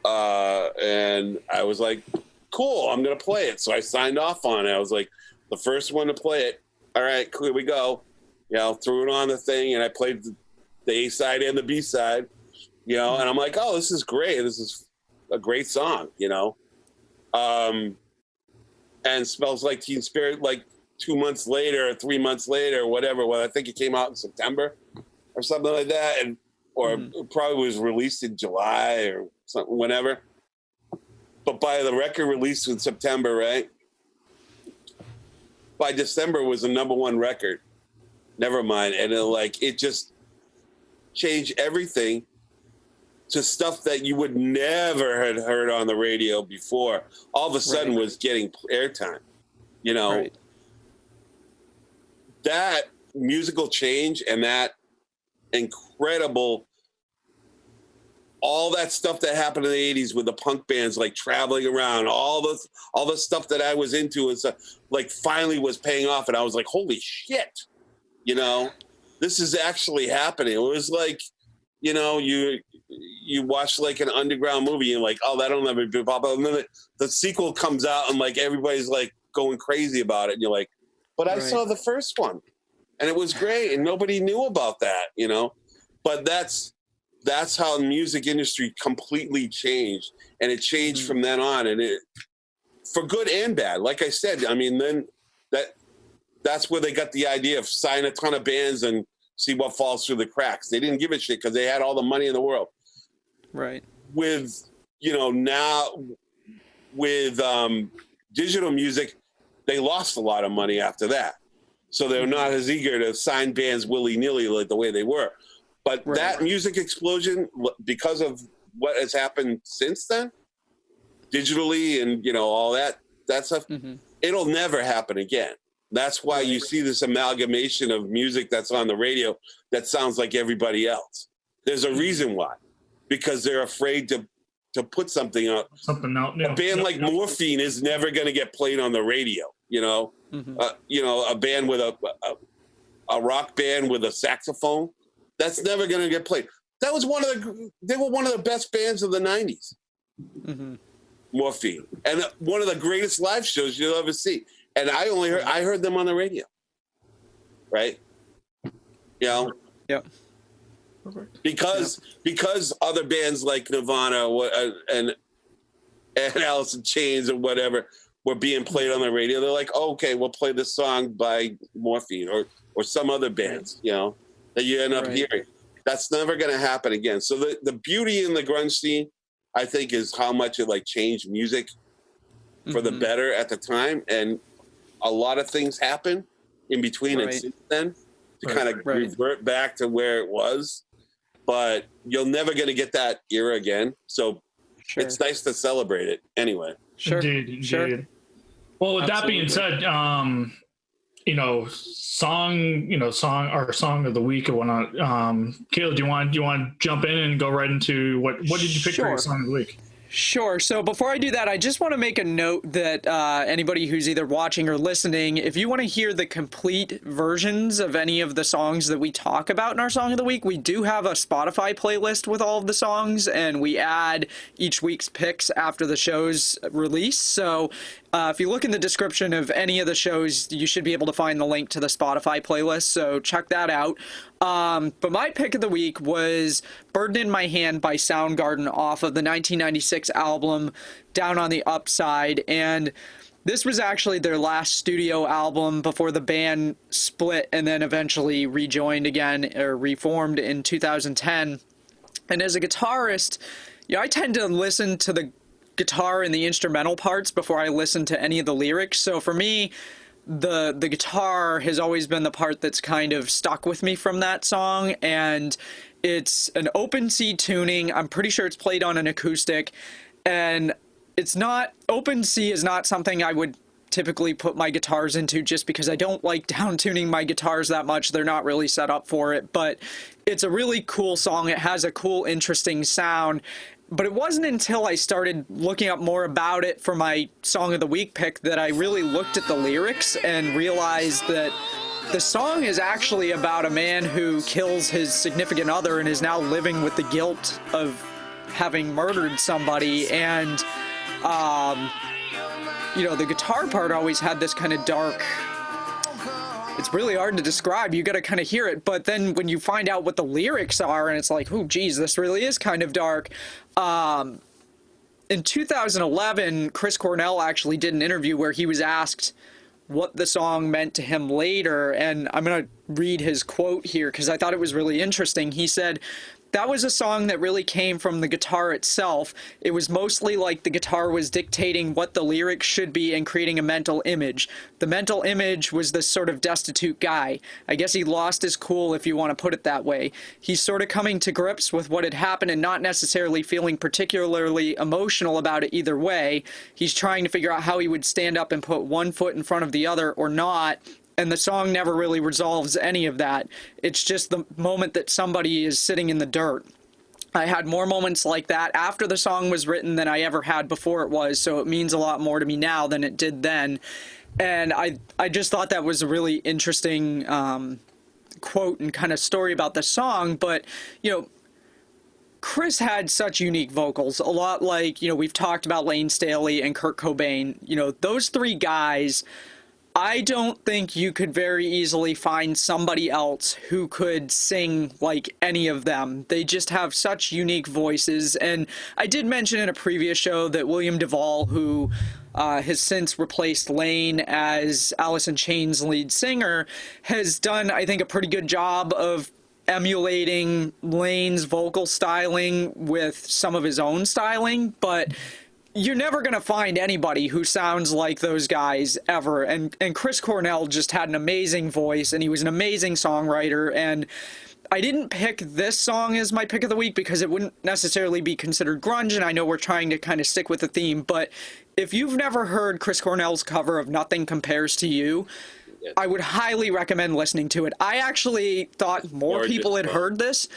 I was like, cool, I'm going to play it. So I signed off on it. I was like, the first one to play it. All right, here we go. You know, threw it on the thing, and I played the A side and the B side, you know, and I'm like, oh, this is great. This is a great song, you know. And Smells Like Teen Spirit, like 2 months later, 3 months later, whatever. Well, I think it came out in September or something like that, or it probably was released in July or something, whenever. But by the record release in September, right? By December it was a #1 record. Never mind. And it just changed everything to stuff that you would never had heard on the radio before. All of a sudden was getting airtime, you know. That musical change and that incredible, all that stuff that happened in the 80s with the punk bands, like traveling around, all the stuff that I was into is like finally was paying off. And I was like, holy shit, you know, this is actually happening. It was like, you know, you watch like an underground movie and like, oh, that'll never be popular. And then the sequel comes out and like everybody's like going crazy about it. And you're like, but I saw the first one and it was great and nobody knew about that, you know. But that's how the music industry completely changed, and it changed from then on, and it, for good and bad. Like I said, I mean, then that's where they got the idea of sign a ton of bands and see what falls through the cracks. They didn't give a shit because they had all the money in the world. Right. With, you know, now with digital music, they lost a lot of money after that. So they're not as eager to sign bands willy-nilly like the way they were. But that music explosion, because of what has happened since then, digitally and, you know, all that stuff, it'll never happen again. That's why you see this amalgamation of music that's on the radio that sounds like everybody else. There's a reason why. Because they're afraid to put something out. Something out. A band like Morphine is never going to get played on the radio, you know? You know, a band with a rock band with a saxophone, that's never going to get played. They were one of the best bands of the 90s. Morphine. And one of the greatest live shows you'll ever see. And I heard them on the radio. Right? You know? Yeah. Because other bands like Nirvana and Alice in Chains or whatever were being played on the radio, they're like, oh, okay, we'll play this song by Morphine or some other bands, you know, that you end up hearing. That's never going to happen again. So the beauty in the grunge scene, I think, is how much it like changed music for the better at the time. And a lot of things happen in between and since then to kind of revert back to where it was. But you're never going to get that era again. So it's nice to celebrate it anyway. Sure. Indeed. Sure. Well, with Absolutely. that being said, our song of the week and whatnot. Kayla, do you want to jump in and go right into what did you pick for your song of the week? Sure. So before I do that, I just want to make a note that anybody who's either watching or listening, if you want to hear the complete versions of any of the songs that we talk about in our Song of the Week, we do have a Spotify playlist with all of the songs, and we add each week's picks after the show's release. So if you look in the description of any of the shows, you should be able to find the link to the Spotify playlist, so check that out. But my pick of the week was Burden in My Hand by Soundgarden off of the 1996 album Down on the Upside, and this was actually their last studio album before the band split and then eventually rejoined again, or reformed in 2010. And as a guitarist, I tend to listen to the guitar and the instrumental parts before I listen to any of the lyrics. So for me, the guitar has always been the part that's kind of stuck with me from that song, and it's an open C tuning. I'm pretty sure it's played on an acoustic, and open C is not something I would typically put my guitars into just because I don't like down tuning my guitars that much. They're not really set up for it, but it's a really cool song. It has a cool, interesting sound. But it wasn't until I started looking up more about it for my Song of the Week pick that I really looked at the lyrics and realized that the song is actually about a man who kills his significant other and is now living with the guilt of having murdered somebody. And, the guitar part always had this kind of dark... It's really hard to describe. You got to kind of hear it. But then when you find out what the lyrics are, and it's like, oh, geez, this really is kind of dark. In 2011, Chris Cornell actually did an interview where he was asked what the song meant to him later. And I'm going to read his quote here because I thought it was really interesting. He said, "That was a song that really came from the guitar itself. It was mostly like the guitar was dictating what the lyrics should be and creating a mental image. The mental image was this sort of destitute guy. I guess he lost his cool, if you want to put it that way. He's sort of coming to grips with what had happened and not necessarily feeling particularly emotional about it either way. He's trying to figure out how he would stand up and put one foot in front of the other or not. And the song never really resolves any of that. It's just the moment that somebody is sitting in the dirt. I had more moments like that after the song was written than I ever had before it was, so it means a lot more to me now than it did then." And I just thought that was a really interesting quote and kind of story about the song. But, Chris had such unique vocals, a lot like, we've talked about Lane Staley and Kurt Cobain. Those three guys... I don't think you could very easily find somebody else who could sing like any of them. They just have such unique voices. And I did mention in a previous show that William Duvall, who has since replaced Lane as Alice in Chains' lead singer, has done, I think, a pretty good job of emulating Lane's vocal styling with some of his own styling. But you're never going to find anybody who sounds like those guys ever. And Chris Cornell just had an amazing voice, and he was an amazing songwriter. And I didn't pick this song as my pick of the week because it wouldn't necessarily be considered grunge, and I know we're trying to kind of stick with the theme. But if you've never heard Chris Cornell's cover of Nothing Compares to You, I would highly recommend listening to it. I actually thought more people had heard this.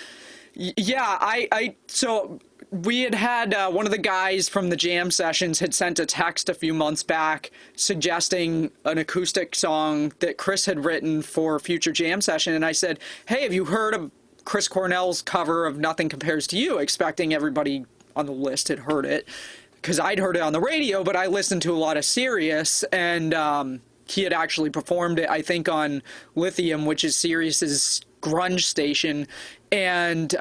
Yeah, so we had one of the guys from the jam sessions had sent a text a few months back suggesting an acoustic song that Chris had written for a future jam session. And I said, hey, have you heard of Chris Cornell's cover of Nothing Compares to You? Expecting everybody on the list had heard it because I'd heard it on the radio, but I listened to a lot of Sirius, and he had actually performed it, I think, on Lithium, which is Sirius's grunge station. And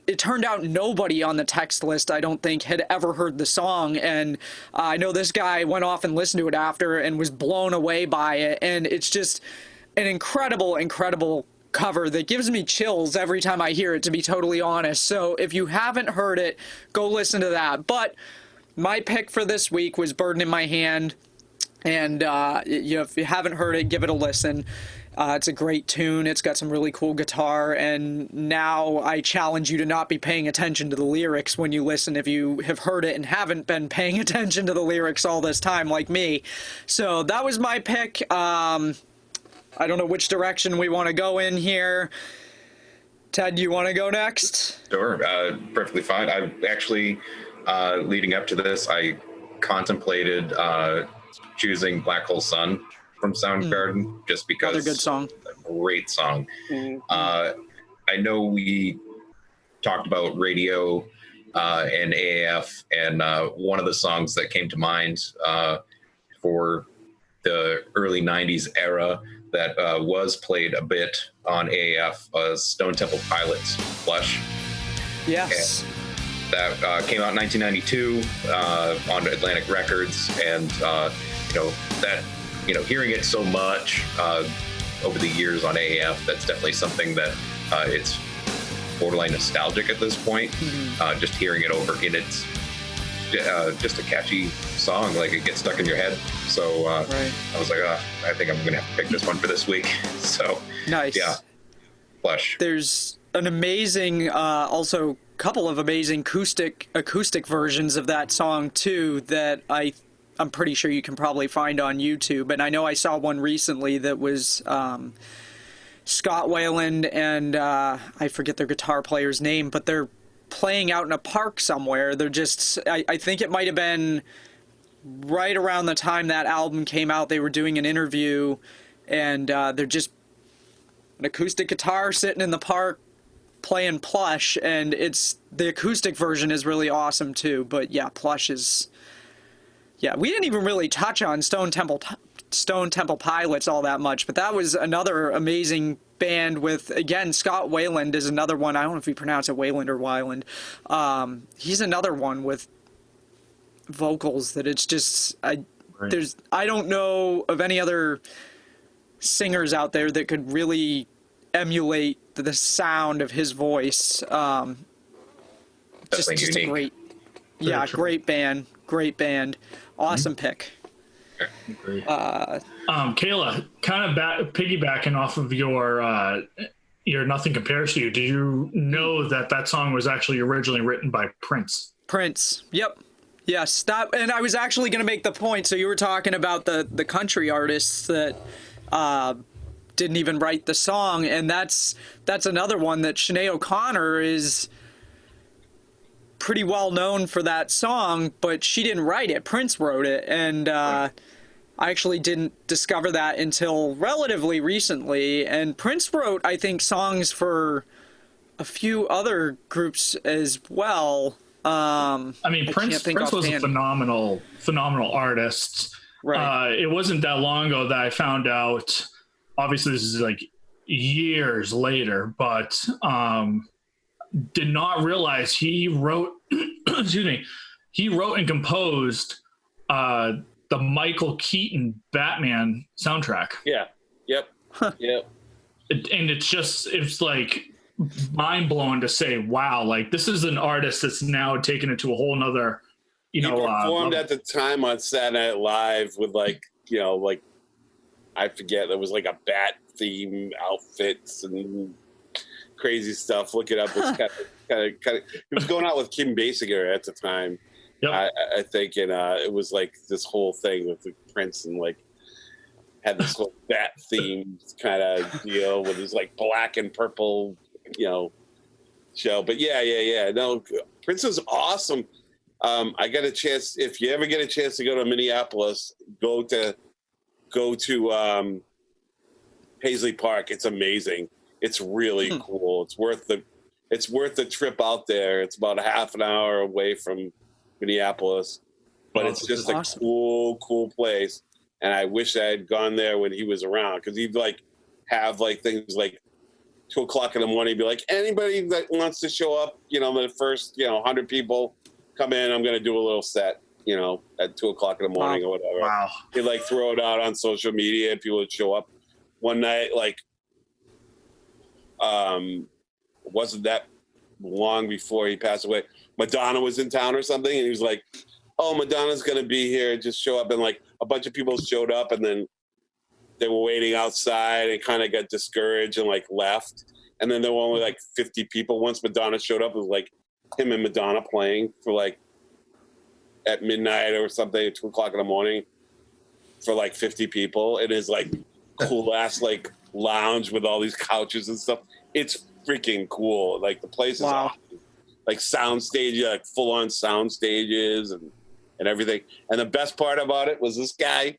it turned out nobody on the text list, I don't think, had ever heard the song. And I know this guy went off and listened to it after and was blown away by it. And it's just an incredible, incredible cover that gives me chills every time I hear it, to be totally honest. So if you haven't heard it, go listen to that. But my pick for this week was Burden in My Hand. And if you haven't heard it, give it a listen. It's a great tune. It's got some really cool guitar, and now I challenge you to not be paying attention to the lyrics when you listen if you have heard it and haven't been paying attention to the lyrics all this time like me. So that was my pick. I don't know which direction we want to go in here. Ted, you want to go next? Sure, perfectly fine. I actually, leading up to this, I contemplated choosing Black Hole Sun from Soundgarden, just because. Another good song. A great song. I know we talked about radio and AAF, and one of the songs that came to mind for the early 90s era that was played a bit on AAF was Stone Temple Pilots' Flush. Yes. And that came out in 1992 on Atlantic Records, and hearing it so much over the years on AAF, that's definitely something that it's borderline nostalgic at this point. Just hearing it over, and it's just a catchy song, like it gets stuck in your head. So right. I was like, I think I'm gonna have to pick this one for this week. So nice. Yeah, Flush. There's an amazing, also couple of amazing acoustic versions of that song too that I'm pretty sure you can probably find on YouTube. And I know I saw one recently that was Scott Weiland and I forget their guitar player's name, but they're playing out in a park somewhere. They're just, I think it might have been right around the time that album came out. They were doing an interview, and they're just an acoustic guitar sitting in the park playing Plush, and the acoustic version is really awesome too. But yeah, Plush is, yeah, we didn't even really touch on Stone Temple Pilots all that much, but that was another amazing band with, again, Scott Weiland is another one. I don't know if you pronounce it Weiland or Weiland. He's another one with vocals that it's just, I don't know of any other singers out there that could really emulate the sound of his voice. Just a great, great band. Awesome pick. Kayla, kind of piggybacking off of your Nothing Compares to You, do you know that song was actually originally written by Prince? Yep. Yes, and I was actually going to make the point. So you were talking about the country artists that didn't even write the song, and that's another one that Sinead O'Connor is pretty well known for that song, but she didn't write it. Prince wrote it, and I actually didn't discover that until relatively recently. And Prince wrote, I think, songs for a few other groups as well. Prince was a phenomenal artist. Right. It wasn't that long ago that I found out, obviously this is like years later, but did not realize he wrote, he wrote and composed the Michael Keaton Batman soundtrack. Yeah. Yep. Yep. And it's like mind blowing to say, wow, like this is an artist that's now taken it to a whole nother, he performed at the time on Saturday Night Live with I forget, there was like a bat theme outfits and crazy stuff. Look it up. It's kind of. He was going out with Kim Basinger at the time. Yep. I think, and it was like this whole thing with Prince, and like had this whole bat theme kind of deal with his like black and purple, show. But yeah. No, Prince was awesome. I got a chance. If you ever get a chance to go to Minneapolis, go to Paisley Park. It's amazing. It's really cool. It's worth the trip out there. It's about a half an hour away from Minneapolis, but it's just awesome. A cool place. And I wish I had gone there when he was around, because he'd like have like things like 2:00 in the morning. He'd be like, anybody that wants to show up, the first 100 people come in. I'm going to do a little set, at 2:00 in the morning or whatever. Wow. He'd like throw it out on social media, and people would show up. One night, like, wasn't that long before he passed away, Madonna was in town or something, and he was like, oh, Madonna's gonna be here, just show up. And like a bunch of people showed up, and then they were waiting outside and kind of got discouraged and like left. And then there were only like 50 people. Once Madonna showed up, it was like him and Madonna playing for like at midnight or something, at 2 o'clock in the morning for like 50 people. It is like cool ass like lounge with all these couches and stuff. It's freaking cool. Like the place is awesome. Like sound stage, like full on sound stages and everything. And the best part about it was this guy.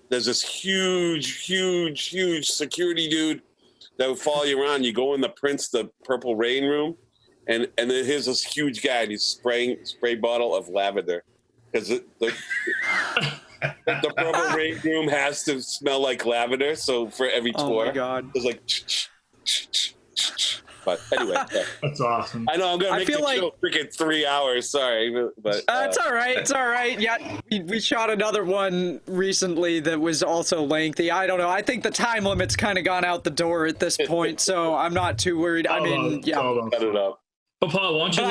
There's this huge security dude that would follow you around. You go in the Purple Rain room, and then here's this huge guy, and he's spraying spray bottle of lavender because the Purple Rain room has to smell like lavender. So for every tour, oh my God, there's like. But anyway, that's awesome. I know I'm gonna make the show freaking 3 hours. Sorry, but it's all right. It's all right. Yeah, we shot another one recently that was also lengthy. I don't know. I think the time limit's kind of gone out the door at this point, so I'm not too worried. I mean, yeah. Cut it up. But Paul, why don't you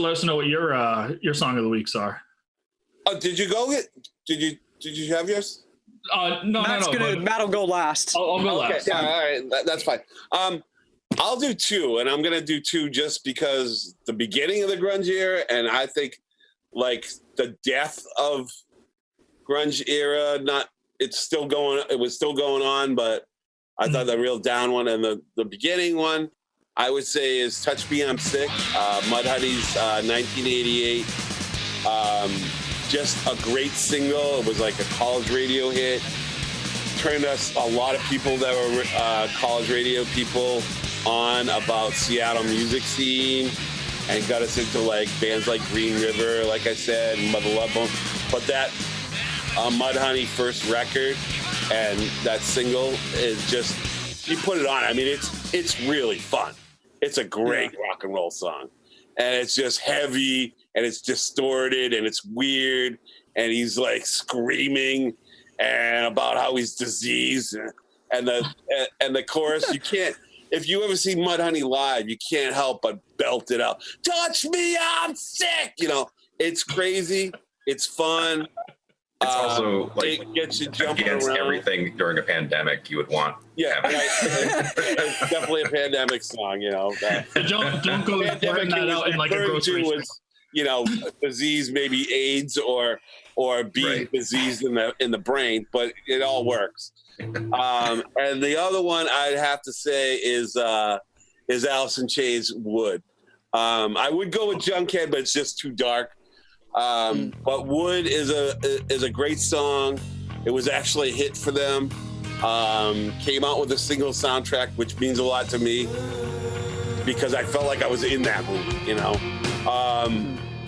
let us know what your song of the weeks are? Oh, did you go? Did you have yours? No. Matt'll go last. I'll go last. Yeah, all right, that's fine. I'll do two, and I'm gonna do two just because the beginning of the grunge era, and I think like the death of grunge era. It was still going on, but I thought the real down one and the beginning one, I would say, is "Touch Me, I'm Sick," Mudhoney's 1988. Just a great single. It was like a college radio hit. Turned us, a lot of people that were college radio people, on about Seattle music scene, and got us into like bands like Green River, like I said, Mother Love Bone. But that Mudhoney first record and that single is just, you put it on. I mean, it's really fun. It's a great rock and roll song, and it's just heavy and it's distorted and it's weird, and he's like screaming and about how he's diseased, and the chorus, you can't. If you ever see Mudhoney live, you can't help but belt it out. Touch me, I'm sick. You know, it's crazy. It's fun. It's also like it gets you jumping against around. Everything during a pandemic you would want. Yeah, right. It's definitely a pandemic song. You know, don't go wearing that out in like a grocery store. You know, disease, maybe AIDS or being diseased in the brain, but it all works. And the other one I'd have to say is Alice in Chains' Wood. I would go with Junkhead, but it's just too dark. But Wood is a great song. It was actually a hit for them. Came out with a single soundtrack, which means a lot to me because I felt like I was in that movie, you know.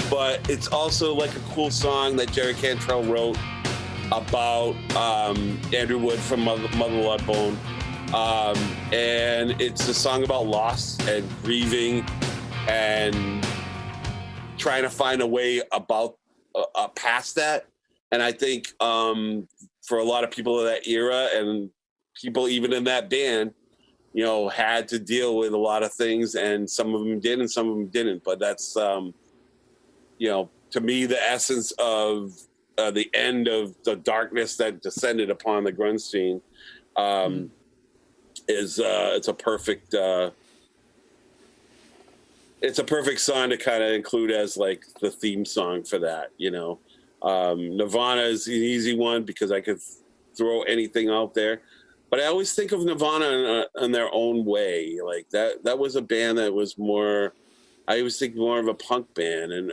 But it's also like a cool song that Jerry Cantrell wrote about Andrew Wood from Mother Love Bone. And it's a song about loss and grieving and trying to find a way about past that. And I think for a lot of people of that era and people even in that band, you know, had to deal with a lot of things, and some of them did and some of them didn't. But that's, you know, to me, the essence of the end of the darkness that descended upon the grunge scene is it's a perfect song to kind of include as like the theme song for that, you know. Nirvana is an easy one because I could throw anything out there, but I always think of Nirvana in their own way. Like that was a band that was more, I always think more of a punk band and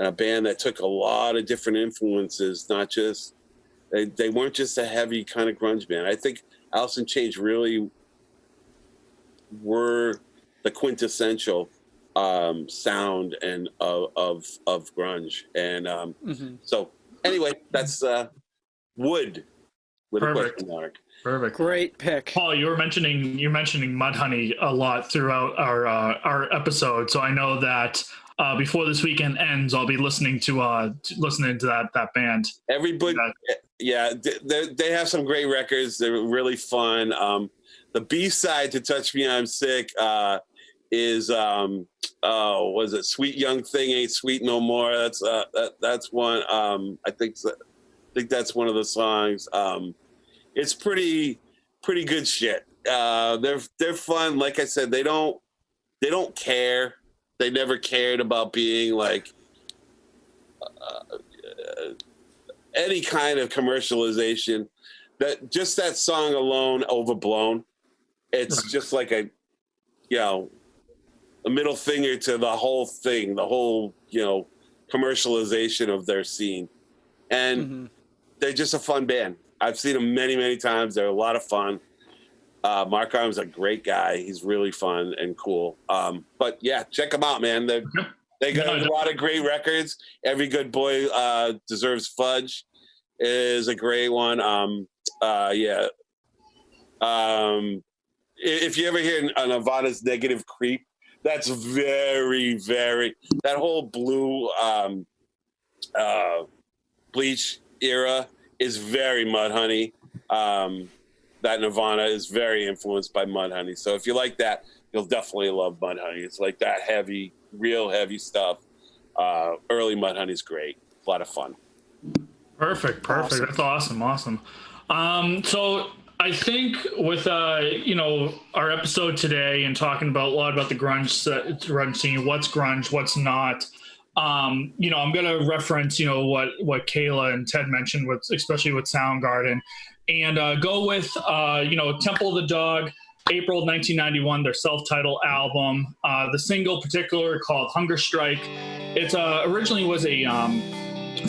a band that took a lot of different influences, not just, they weren't just a heavy kind of grunge band. I think Alice in Chains really were the quintessential sound and of grunge. And so anyway, that's Wood with a question mark. Perfect. Great pick. Paul, you're mentioning Mudhoney a lot throughout our episode, so I know that before this weekend ends, I'll be listening to that band. Everybody, yeah, they have some great records. They're really fun. The B-side to "Touch Me, I'm Sick" is was it "Sweet Young Thing Ain't Sweet No More"? That's one. I think think that's one of the songs. It's pretty good shit. They're fun. Like I said, they don't care. They never cared about being like any kind of commercialization. That song alone, Overblown. It's just like a middle finger to the whole thing, the whole, commercialization of their scene. And they're just a fun band. I've seen them many, many times. They're a lot of fun. Mark Arm's a great guy. He's really fun and cool. But yeah, check them out, man. They got a lot of great records. Every Good Boy Deserves Fudge is a great one. If you ever hear Nirvana's Negative Creep, that's very, very, that whole blue Bleach era is very Mudhoney. That Nirvana is very influenced by Mudhoney. So if you like that, you'll definitely love Mudhoney. It's like that heavy, real heavy stuff. Early Mudhoney's great. A lot of fun. Perfect. Awesome. That's awesome. So I think with our episode today and talking about a lot about the grunge scene, what's grunge, what's not. I'm going to reference what Kayla and Ted mentioned, especially with Soundgarden, and go with Temple of the Dog, April 1991, their self-titled album. The single particular called Hunger Strike. It originally was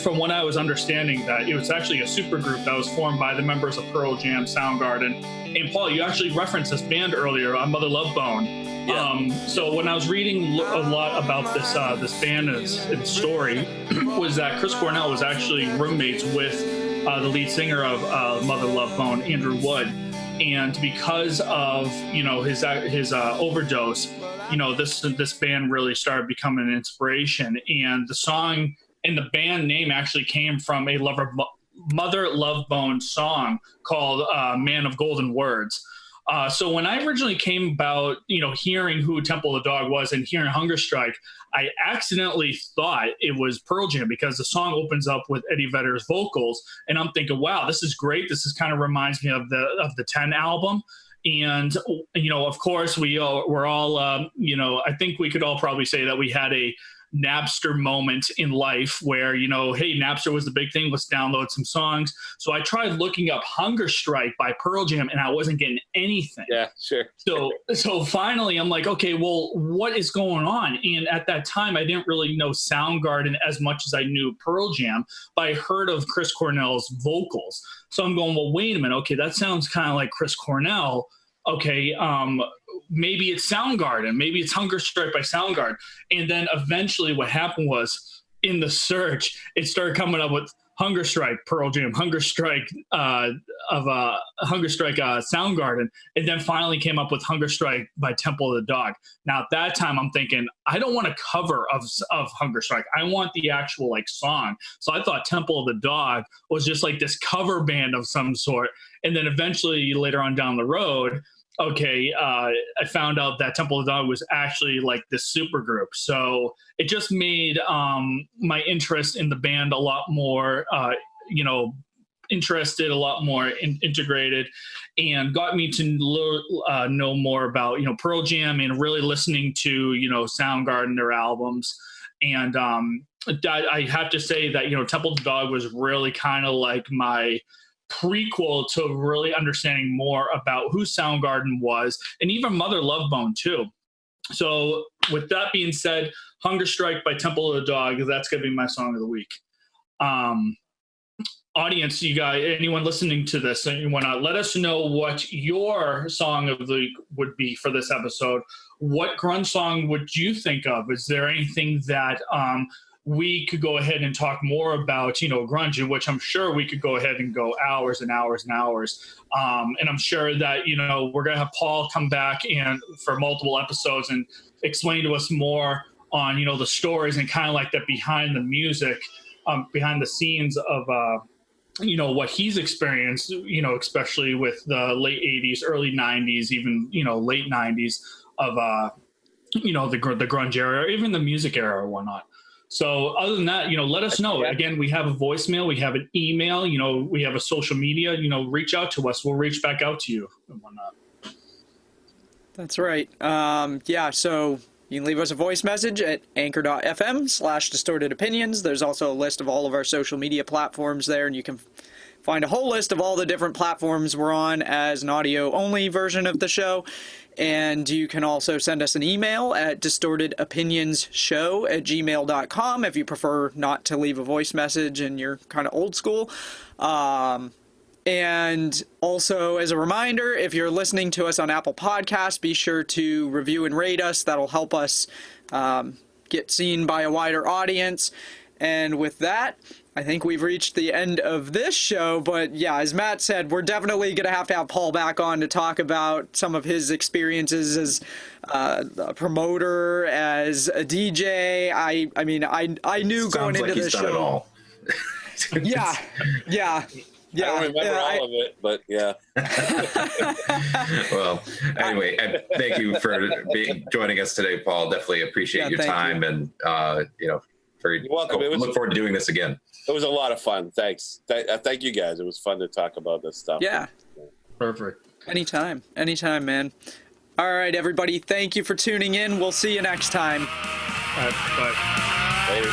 from what I was understanding, that it was actually a supergroup that was formed by the members of Pearl Jam, Soundgarden. And Paul, you actually referenced this band earlier, Mother Love Bone. Yeah. So when I was reading a lot about this band and its story, was that Chris Cornell was actually roommates with the lead singer of Mother Love Bone, Andrew Wood. And because of his overdose, this band really started becoming an inspiration. And the song and the band name actually came from a Mother Love Bone song called Man of Golden Words. So when I originally came about, hearing who Temple of the Dog was and hearing Hunger Strike, I accidentally thought it was Pearl Jam because the song opens up with Eddie Vedder's vocals. And I'm thinking, wow, this is great. This kind of reminds me of the 10 album. And, of course, we're all, I think we could all probably say that we had a Napster moment in life where, hey, Napster was the big thing. Let's download some songs. So I tried looking up Hunger Strike by Pearl Jam and I wasn't getting anything. Yeah, sure. So finally I'm like, okay, well, what is going on? And at that time, I didn't really know Soundgarden as much as I knew Pearl Jam, but I heard of Chris Cornell's vocals. So I'm going, well, wait a minute. Okay, that sounds kind of like Chris Cornell. Okay, maybe it's Soundgarden. Maybe it's Hunger Strike by Soundgarden. And then eventually what happened was in the search, it started coming up with Hunger Strike, Pearl Jam, Hunger Strike Soundgarden. And then finally came up with Hunger Strike by Temple of the Dog. Now at that time I'm thinking, I don't want a cover of Hunger Strike. I want the actual song. So I thought Temple of the Dog was just like this cover band of some sort. And then eventually later on down the road, I found out that Temple of the Dog was actually like this super group. So it just made my interest in the band a lot more, interested, a lot more integrated, and got me to know more about, Pearl Jam and really listening to, Soundgarden, their albums. And I have to say that, Temple of the Dog was really kind of like my prequel to really understanding more about who Soundgarden was, and even Mother Love Bone too. So with that being said, Hunger Strike by Temple of the Dog, that's going to be my song of the week. Audience, you guys, anyone listening to this, and you want to let us know what your song of the week would be for this episode. What grunge song would you think of? Is there anything that we could go ahead and talk more about, grunge, in which I'm sure we could go ahead and go hours and hours and hours. And I'm sure that, we're going to have Paul come back and for multiple episodes and explain to us more on, the stories and kind of like that behind the music, behind the scenes of, what he's experienced, especially with the late 80s, early 90s, even, late 90s of, the grunge era, or even the music era or whatnot. So other than that, let us know. Again, we have a voicemail, we have an email, we have a social media, reach out to us. We'll reach back out to you and whatnot. That's right. So you can leave us a voice message at anchor.fm/distortedopinions. There's also a list of all of our social media platforms there, and you can find a whole list of all the different platforms we're on as an audio-only version of the show. And you can also send us an email at distortedopinionsshow@gmail.com if you prefer not to leave a voice message and you're kind of old school. And also, as a reminder, if you're listening to us on Apple Podcasts, be sure to review and rate us. That'll help us get seen by a wider audience. And with that, I think we've reached the end of this show. But yeah, as Matt said, we're definitely going to have Paul back on to talk about some of his experiences as a promoter, as a DJ. I mean, I knew going into this show. Done it all. Yeah. I don't remember all of it, but yeah. Well, anyway, thank you for joining us today, Paul. Definitely appreciate your time, and you're welcome. Look forward to doing this again. It was a lot of fun. Thanks. Thank you guys. It was fun to talk about this stuff. Yeah. Perfect. Anytime, man. All right, everybody. Thank you for tuning in. We'll see you next time. All right, bye. Later.